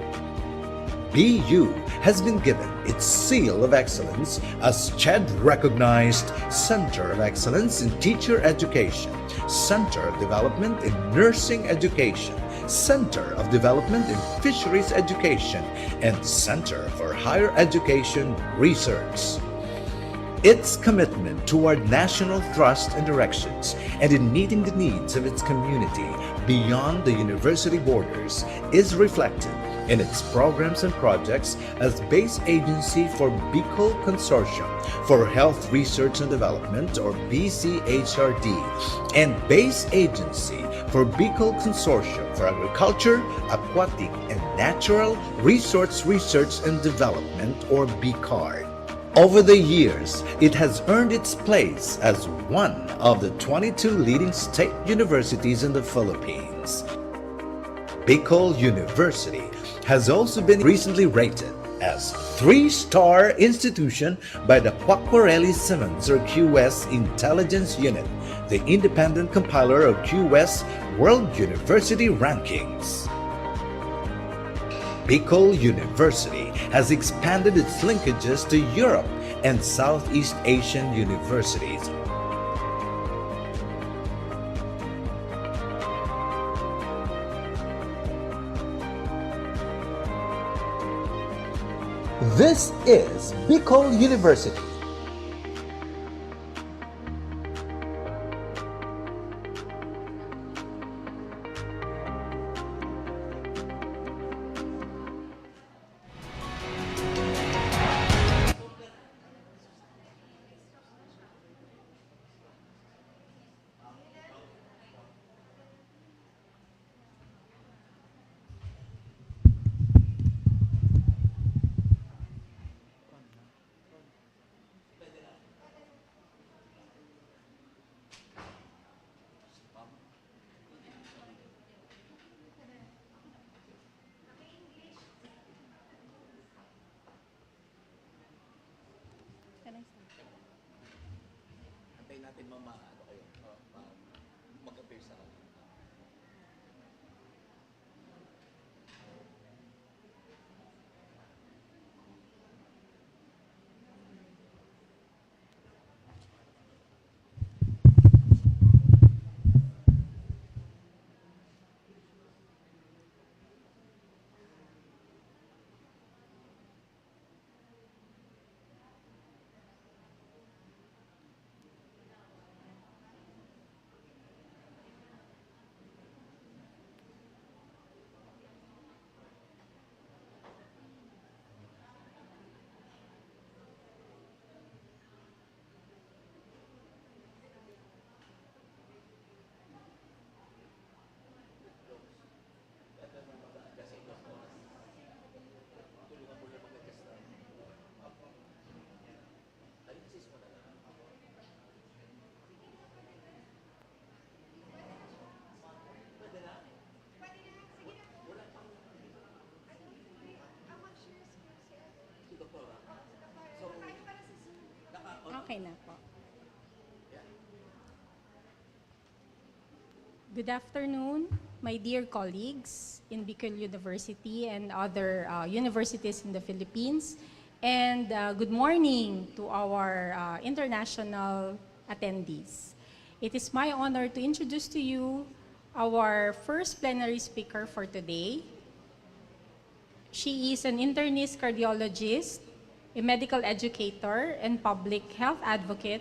BU has been given its seal of excellence as CHED recognized Center of Excellence in Teacher Education, Center of Development in Nursing Education, Center of Development in Fisheries Education, and Center for Higher Education Research. Its commitment toward national thrust and directions and in meeting the needs of its community beyond the university borders is reflected in its programs and projects as base agency for Bicol Consortium for Health Research and Development, or BCHRD, and base agency for Bicol Consortium for Agriculture, Aquatic, and Natural Resource Research and Development, or BCARD. Over the years, it has earned its place as one of the 22 leading state universities in the Philippines. Bicol University has also been recently rated as 3-star institution by the Quacquarelli Simmons or QS Intelligence Unit, the independent compiler of QS World University Rankings. Bicol University has expanded its linkages to Europe and Southeast Asian universities. This is Bicol University. Okay na po. Good afternoon, my dear colleagues in Bicol University and other universities in the Philippines. And good morning to our international attendees. It is my honor to introduce to you our first plenary speaker for today. She is an internist cardiologist, a medical educator, and public health advocate,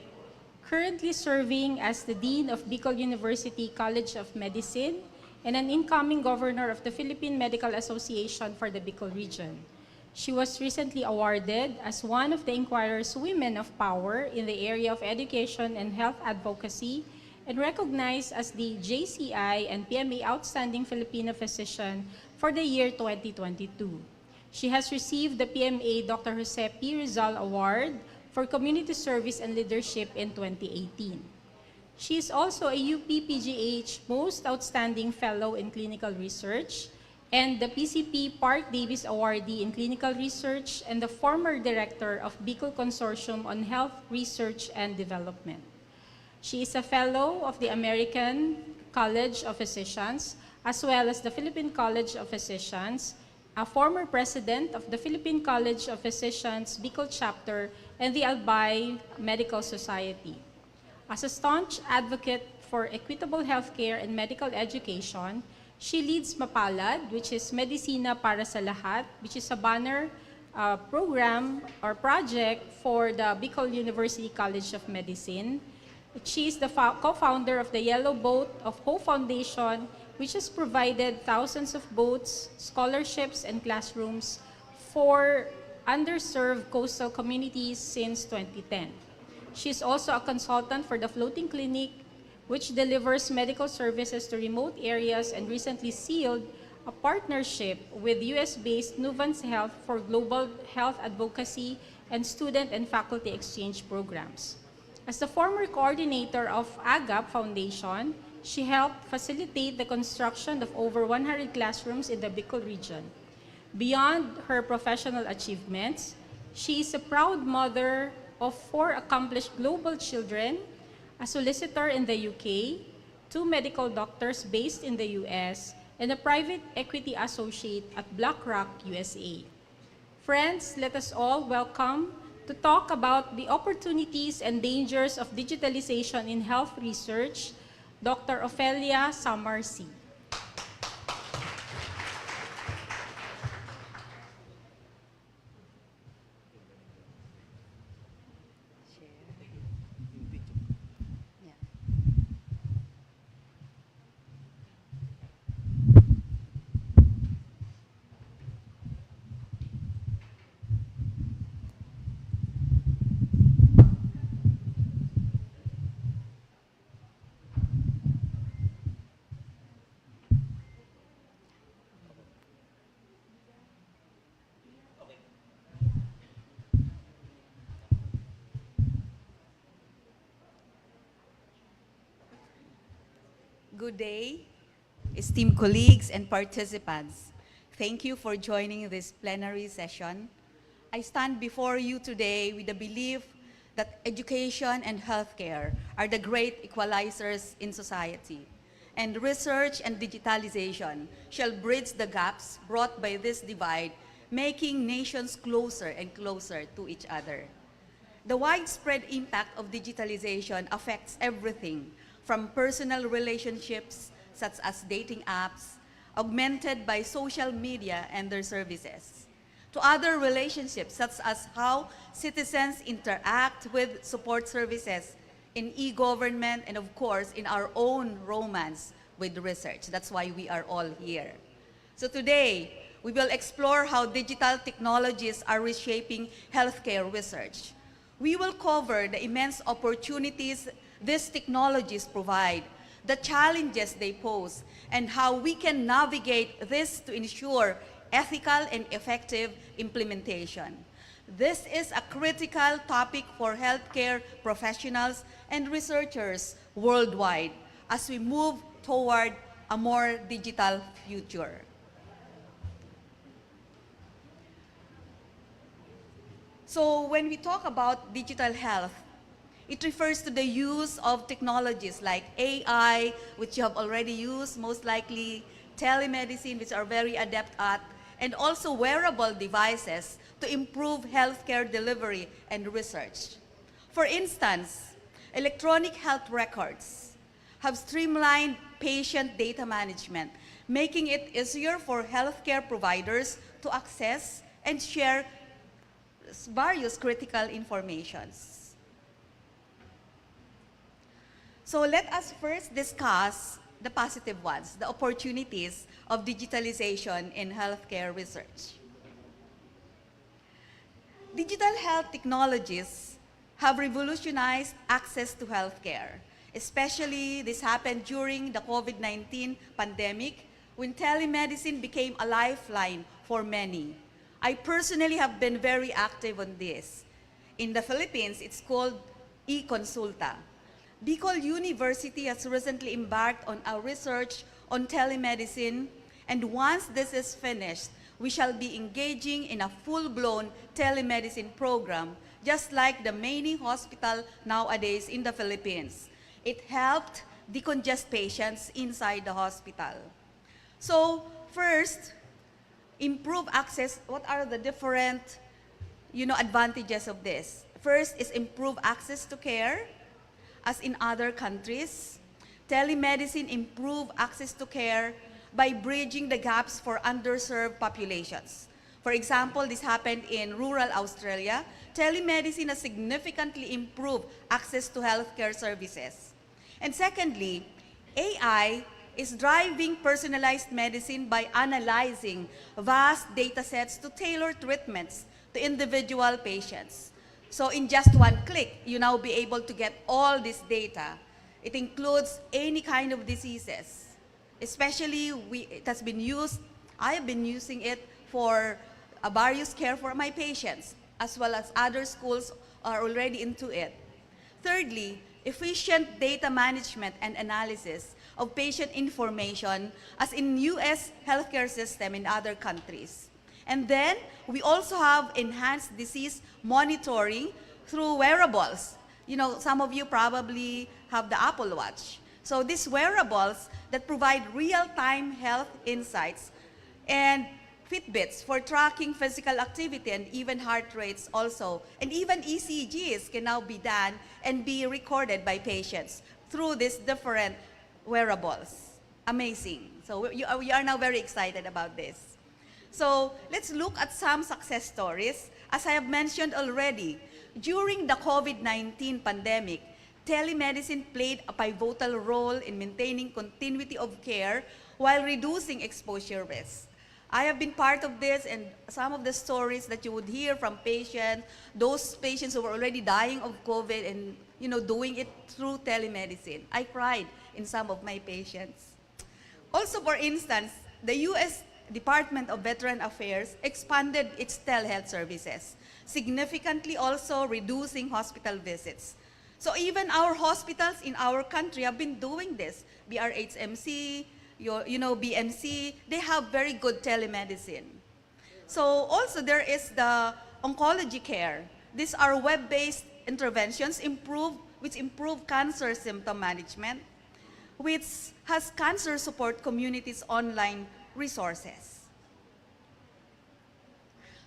currently serving as the Dean of Bicol University College of Medicine and an incoming governor of the Philippine Medical Association for the Bicol region. She was recently awarded as one of the Inquirer's Women of Power in the area of education and health advocacy and recognized as the JCI and PMA Outstanding Filipino Physician for the year 2022. She has received the PMA Dr. Jose P. Rizal Award for Community Service and Leadership in 2018. She is also a UP-PGH Most Outstanding Fellow in Clinical Research and the PCP Park Davis Awardee in Clinical Research and the former director of Bicol Consortium on Health Research and Development. She is a fellow of the American College of Physicians as well as the Philippine College of Physicians, a former president of the Philippine College of Physicians Bicol Chapter and the Albay Medical Society. As a staunch advocate for equitable healthcare and medical education, she leads MAPALAD, which is Medisina para sa Lahat, which is a banner program or project for the Bicol University College of Medicine. She is the co-founder of the Yellow Boat of Hope Foundation, which has provided thousands of boats, scholarships, and classrooms for underserved coastal communities since 2010. She is also a consultant for the Floating Clinic, which delivers medical services to remote areas and recently sealed a partnership with US-based Nuvance Health for global health advocacy and student and faculty exchange programs. As the former coordinator of AGAP Foundation, she helped facilitate the construction of over 100 classrooms in the Bicol region. Beyond her professional achievements, she is a proud mother of 4 accomplished global children, a solicitor in the UK, 2 medical doctors based in the US, and a private equity associate at BlackRock USA. Friends, let us all welcome to talk about the opportunities and dangers of digitalization in health research, Dr. Ofelia Samarsi. Good day, esteemed colleagues and participants. Thank you for joining this plenary session. I stand before you today with the belief that education and healthcare are the great equalizers in society, and research and digitalization shall bridge the gaps brought by this divide, making nations closer and closer to each other. The widespread impact of digitalization affects everything from personal relationships, such as dating apps, augmented by social media and their services, to other relationships, such as how citizens interact with support services in e-government, and of course, in our own romance with research. That's why we are all here. So today, we will explore how digital technologies are reshaping healthcare research. We will cover the immense opportunities these technologies provide, the challenges they pose, and how we can navigate this to ensure ethical and effective implementation. This is a critical topic for healthcare professionals and researchers worldwide as we move toward a more digital future. So when we talk about digital health, it refers to the use of technologies like AI, which you have already used, most likely telemedicine, which are very adept at, and also wearable devices to improve healthcare delivery and research. For instance, electronic health records have streamlined patient data management, making it easier for healthcare providers to access and share various critical informations. So let us first discuss the positive ones, the opportunities of digitalization in healthcare research. Digital health technologies have revolutionized access to healthcare. Especially this happened during the COVID-19 pandemic when telemedicine became a lifeline for many. I personally have been very active on this. In the Philippines, it's called eConsulta. Bicol University has recently embarked on a research on telemedicine, and once this is finished, we shall be engaging in a full-blown telemedicine program, just like the Maine Hospital nowadays in the Philippines. It helped decongest patients inside the hospital. So first, improve access. What are the different advantages of this? First is improve access to care, as in other countries. Telemedicine improve access to care by bridging the gaps for underserved populations. For example, this happened in rural Australia. Telemedicine has significantly improved access to healthcare services. And secondly, AI is driving personalized medicine by analyzing vast data sets to tailor treatments to individual patients. So in just one click, you now be able to get all this data. It includes any kind of diseases. Especially, it has been used, I have been using it for various care for my patients, as well as other schools are already into it. Thirdly, efficient data management and analysis of patient information as in US healthcare system in other countries. And then, we also have enhanced disease monitoring through wearables. Some of you probably have the Apple Watch. So these wearables that provide real-time health insights and Fitbits for tracking physical activity and even heart rates also. And even ECGs can now be done and be recorded by patients through these different wearables. Amazing. So we are now very excited about this. So let's look at some success stories. As I have mentioned already, during the COVID-19 pandemic, telemedicine played a pivotal role in maintaining continuity of care while reducing exposure risks. I have been part of this, and some of the stories that you would hear from patients, those patients who were already dying of COVID and doing it through telemedicine. I cried in some of my patients. Also, for instance, the US Department of Veteran Affairs expanded its telehealth services, significantly also reducing hospital visits. So even our hospitals in our country have been doing this. BRHMC, BMC, they have very good telemedicine. So also there is the oncology care. These are web-based interventions which improve cancer symptom management, which has cancer support communities online resources.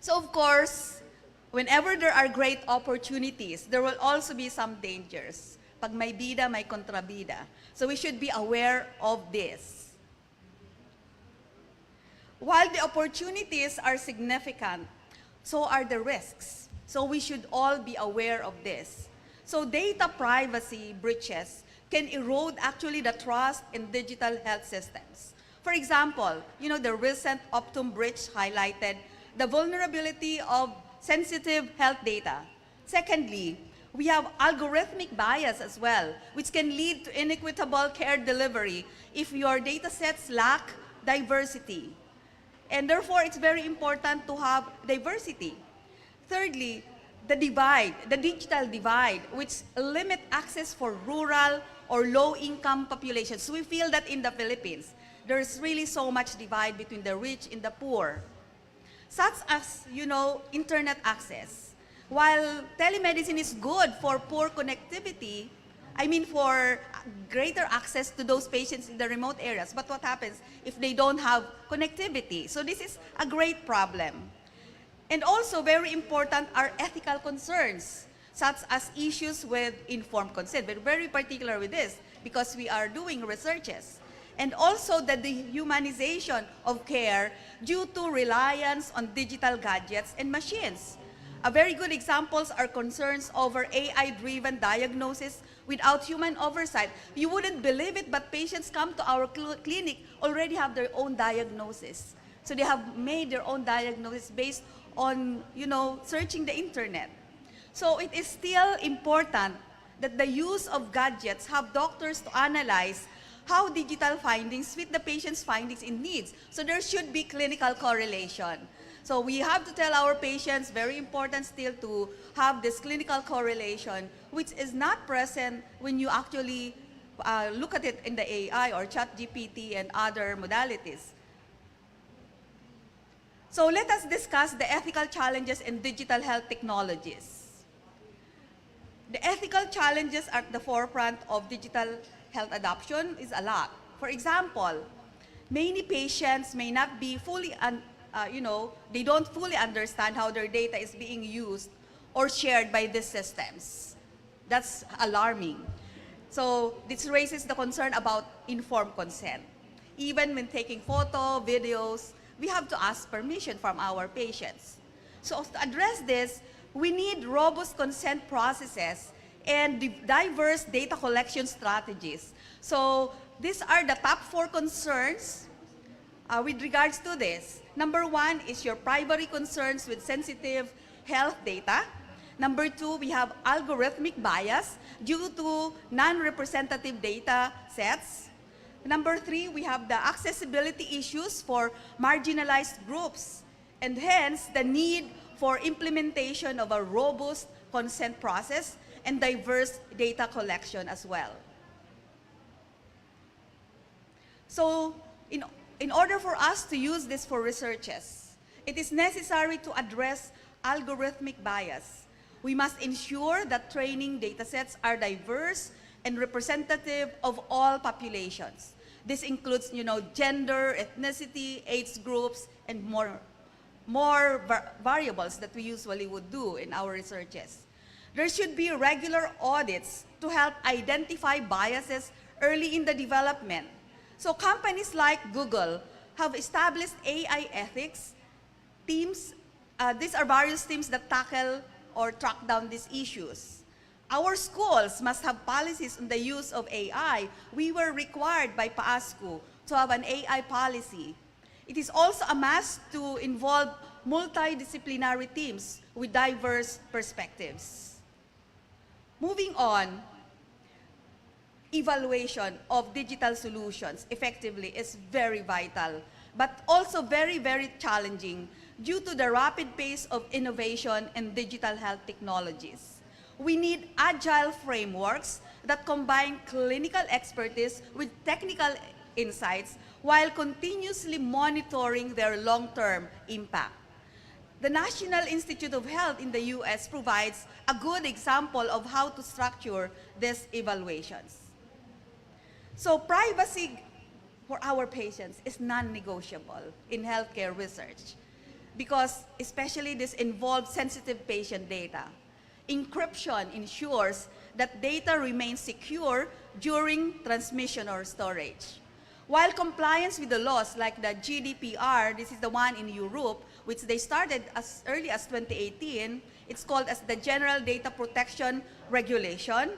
So of course, whenever there are great opportunities, there will also be some dangers. Pag may bida, may kontrabida. So we should be aware of this. While the opportunities are significant, so are the risks. So we should all be aware of this. So data privacy breaches can erode actually the trust in digital health systems. For example, the recent Optum breach highlighted the vulnerability of sensitive health data. Secondly, we have algorithmic bias as well, which can lead to inequitable care delivery if your data sets lack diversity. And therefore, it's very important to have diversity. Thirdly, the digital divide, which limit access for rural or low-income populations. We feel that in the Philippines, there's really so much divide between the rich and the poor. Such as, internet access. While telemedicine is good for poor connectivity, for greater access to those patients in the remote areas. But what happens if they don't have connectivity? So this is a great problem. And also very important are ethical concerns, such as issues with informed consent. We're very particular with this because we are doing researches. and also the dehumanization of care due to reliance on digital gadgets and machines. A very good examples are concerns over AI-driven diagnosis without human oversight. You wouldn't believe it, but patients come to our clinic already have their own diagnosis. So they have made their own diagnosis based on, searching the internet. So it is still important that the use of gadgets have doctors to analyze how digital findings fit the patient's findings and needs. So there should be clinical correlation. So we have to tell our patients, very important still to have this clinical correlation, which is not present when you actually look at it in the AI or ChatGPT and other modalities. So let us discuss the ethical challenges in digital health technologies. The ethical challenges at the forefront of digital health adoption is a lot. For example, many patients may not be fully, they don't fully understand how their data is being used or shared by these systems. That's alarming. So this raises the concern about informed consent. Even when taking photo, videos, we have to ask permission from our patients. So to address this, we need robust consent processes and diverse data collection strategies. So these are the top 4 concerns with regards to this. Number 1 is your privacy concerns with sensitive health data. Number 2, we have algorithmic bias due to non-representative data sets. Number 3, we have the accessibility issues for marginalized groups, and hence the need for implementation of a robust consent process and diverse data collection as well. So in order for us to use this for researches, it is necessary to address algorithmic bias. We must ensure that training datasets are diverse and representative of all populations. This includes, gender, ethnicity, age groups, and more variables that we usually would do in our researches. There should be regular audits to help identify biases early in the development. So companies like Google have established AI ethics teams. These are various teams that tackle or track down these issues. Our schools must have policies on the use of AI. We were required by PASCO to have an AI policy. It is also a must to involve multidisciplinary teams with diverse perspectives. Moving on, evaluation of digital solutions effectively is very vital, but also very, very challenging due to the rapid pace of innovation in digital health technologies. We need agile frameworks that combine clinical expertise with technical insights while continuously monitoring their long-term impact. The National Institute of Health in the US provides a good example of how to structure these evaluations. So privacy for our patients is non-negotiable in healthcare research because especially this involves sensitive patient data. Encryption ensures that data remains secure during transmission or storage. While compliance with the laws like the GDPR, this is the one in Europe, which they started as early as 2018, it's called as the General Data Protection Regulation.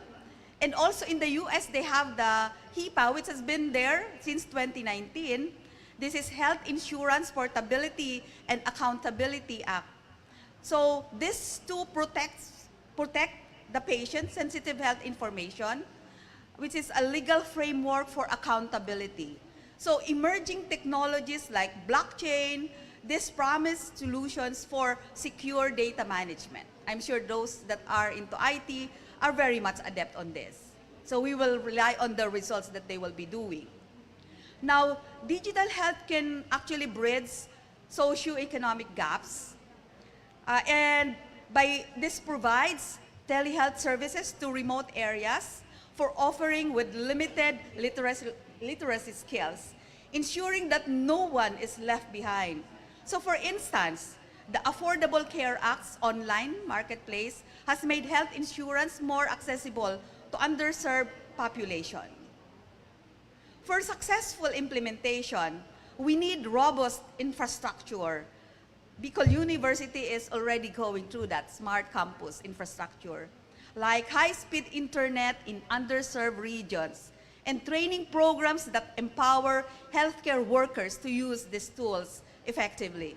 And also in the US, they have the HIPAA, which has been there since 2019. This is Health Insurance Portability and Accountability Act. So this to protect the patient's sensitive health information, which is a legal framework for accountability. So emerging technologies like blockchain, this promise solutions for secure data management. I'm sure those that are into IT are very much adept on this. So we will rely on the results that they will be doing. Now, digital health can actually bridge socioeconomic gaps. And by this provides telehealth services to remote areas for offering with limited literacy skills, ensuring that no one is left behind. So for instance, the Affordable Care Act's online marketplace has made health insurance more accessible to underserved population. For successful implementation, we need robust infrastructure. Bicol University is already going through that smart campus infrastructure, like high-speed internet in underserved regions, and training programs that empower healthcare workers to use these tools effectively.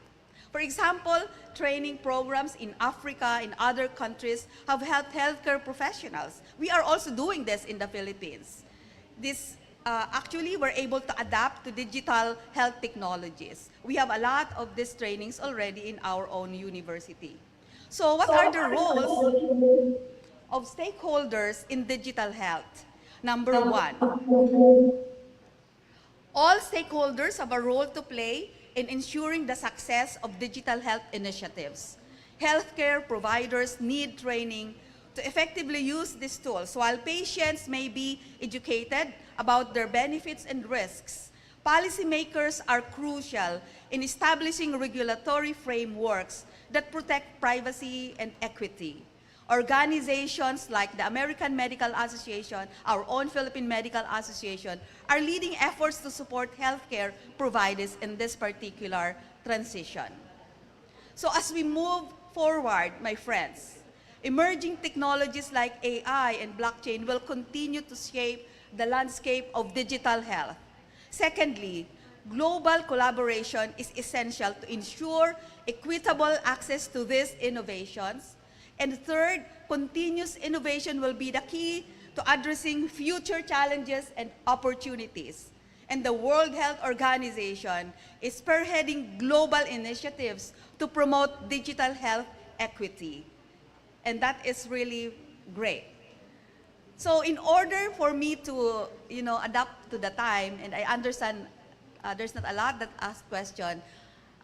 For example, training programs in Africa, in other countries, have helped healthcare professionals. We are also doing this in the Philippines. Actually, we're able to adapt to digital health technologies. We have a lot of these trainings already in our own university. So what are the roles of stakeholders in digital health? Number one, all stakeholders have a role to play in ensuring the success of digital health initiatives. Healthcare providers need training to effectively use these tools. While patients may be educated about their benefits and risks, policymakers are crucial in establishing regulatory frameworks that protect privacy and equity. Organizations like the American Medical Association, our own Philippine Medical Association, are leading efforts to support healthcare providers in this particular transition. So as we move forward, my friends, emerging technologies like AI and blockchain will continue to shape the landscape of digital health. Secondly, global collaboration is essential to ensure equitable access to these innovations. And third, continuous innovation will be the key to addressing future challenges and opportunities. And the World Health Organization is spearheading global initiatives to promote digital health equity. And that is really great. So in order for me to, adapt to the time, and I understand there's not a lot that ask question,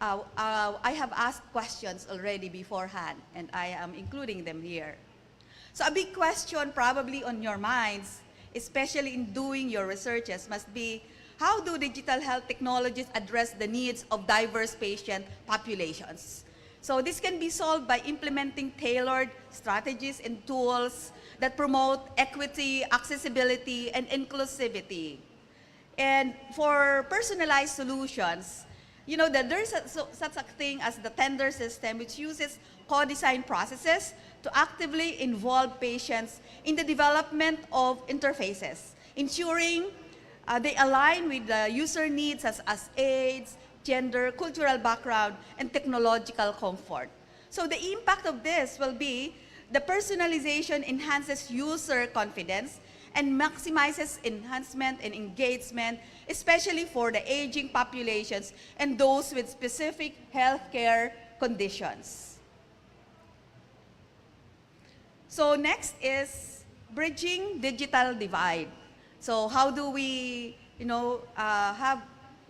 I have asked questions already beforehand, and I am including them here. So a big question probably on your minds, especially in doing your researches, must be, how do digital health technologies address the needs of diverse patient populations? So this can be solved by implementing tailored strategies and tools that promote equity, accessibility, and inclusivity. And for personalized solutions, that there's such a thing as the tender system, which uses co-design processes to actively involve patients in the development of interfaces, ensuring they align with the user needs as age, gender, cultural background, and technological comfort. So the impact of this will be the personalization enhances user confidence and maximizes enhancement and engagement, especially for the aging populations and those with specific healthcare conditions. So next is bridging digital divide. So how do we, have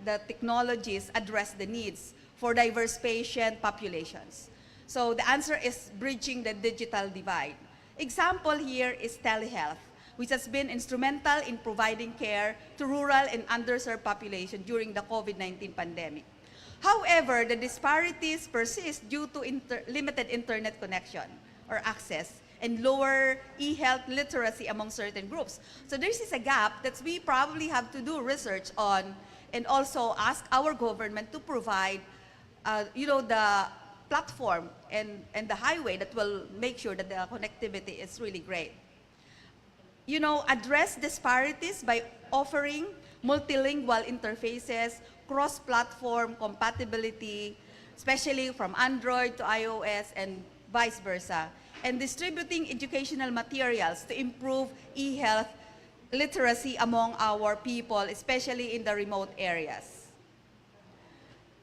the technologies address the needs for diverse patient populations? So the answer is bridging the digital divide. Example here is telehealth, which has been instrumental in providing care to rural and underserved populations during the COVID-19 pandemic. However, the disparities persist due to limited internet connection or access and lower e-health literacy among certain groups. So there is a gap that we probably have to do research on and also ask our government to provide, the platform and the highway that will make sure that the connectivity is really great. Address disparities by offering multilingual interfaces, cross-platform compatibility, especially from Android to iOS and vice versa, and distributing educational materials to improve e-health literacy among our people, especially in the remote areas.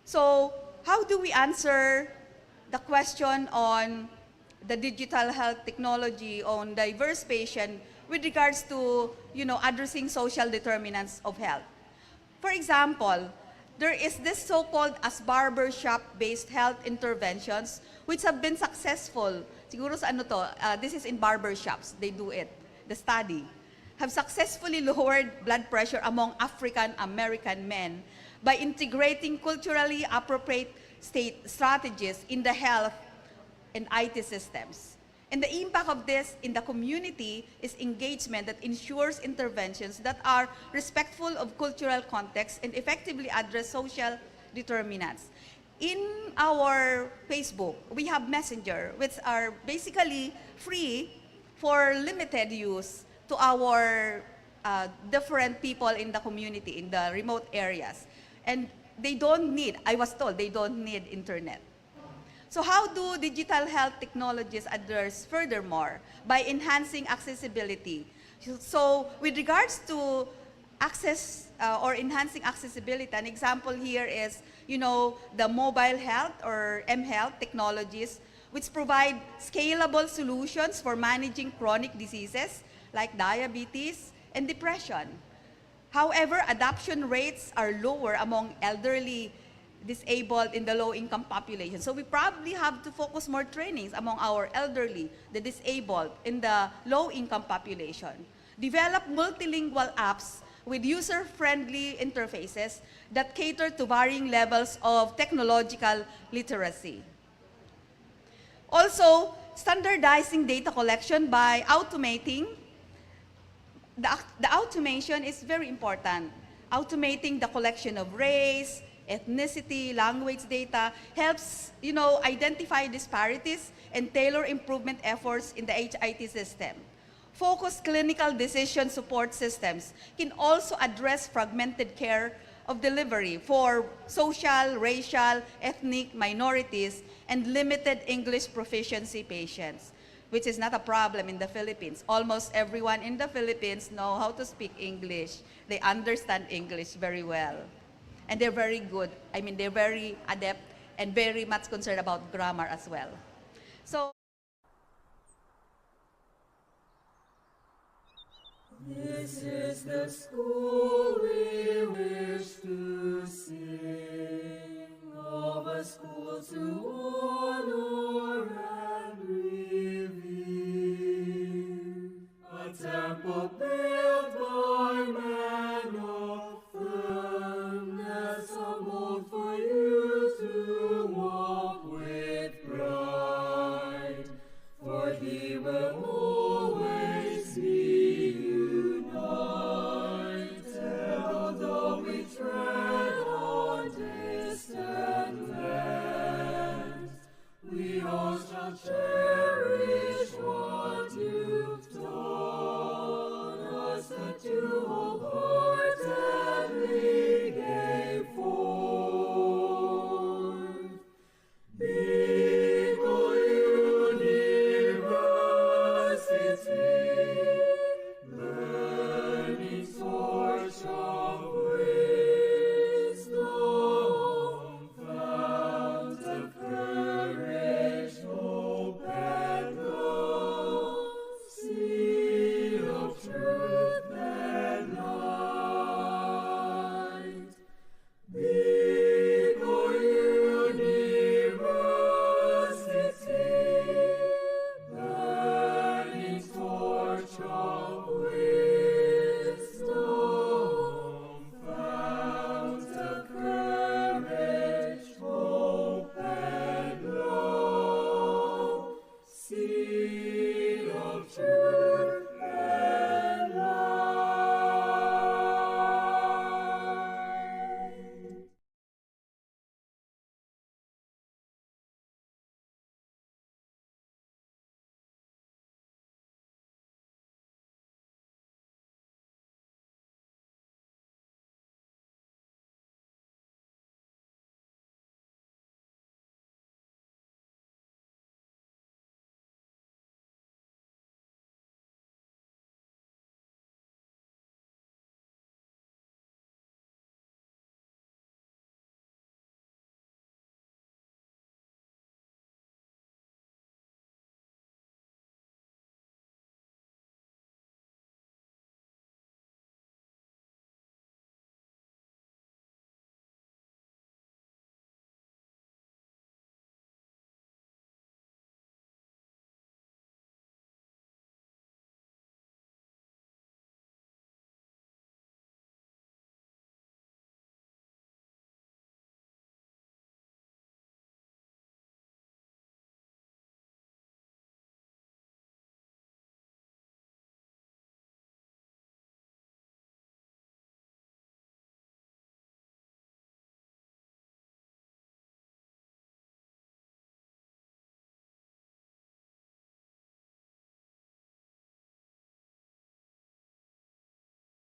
So how do we answer the question on the digital health technology on diverse patient with regards to, addressing social determinants of health? For example, there is this so-called as barbershop-based health interventions which have been successful. Siguro sa this is in barbershops, they do it, the study, have successfully lowered blood pressure among African American men by integrating culturally appropriate state strategies in the health and IT systems. And the impact of this in the community is engagement that ensures interventions that are respectful of cultural context and effectively address social determinants. In our Facebook, we have Messenger, which are basically free for limited use to our different people in the community, in the remote areas. And they don't need, I was told, they don't need internet. So how do digital health technologies address furthermore? By enhancing accessibility. So with regards to access or enhancing accessibility, an example here is, the mobile health or mHealth technologies, which provide scalable solutions for managing chronic diseases like diabetes and depression. However, adoption rates are lower among elderly, disabled, in the low-income population. So we probably have to focus more trainings among our elderly, the disabled, in the low-income population. Develop multilingual apps with user-friendly interfaces that cater to varying levels of technological literacy. Also, standardizing data collection by automating. The automation is very important. Automating the collection of race, ethnicity, language data helps, identify disparities and tailor improvement efforts in the HIT system. Focused clinical decision support systems can also address fragmented care of delivery for social, racial, ethnic minorities, and limited English proficiency patients, which is not a problem in the Philippines. Almost everyone in the Philippines know how to speak English. They understand English very well. And they're very good. I mean, they're very adept and very much concerned about grammar as well. So, this is the school we wish to sing, of a school to honor and revere, a temple built by man of firmness, a mold for you to walk with pride, for he will always be united, although we tread on distant lands, we all shall share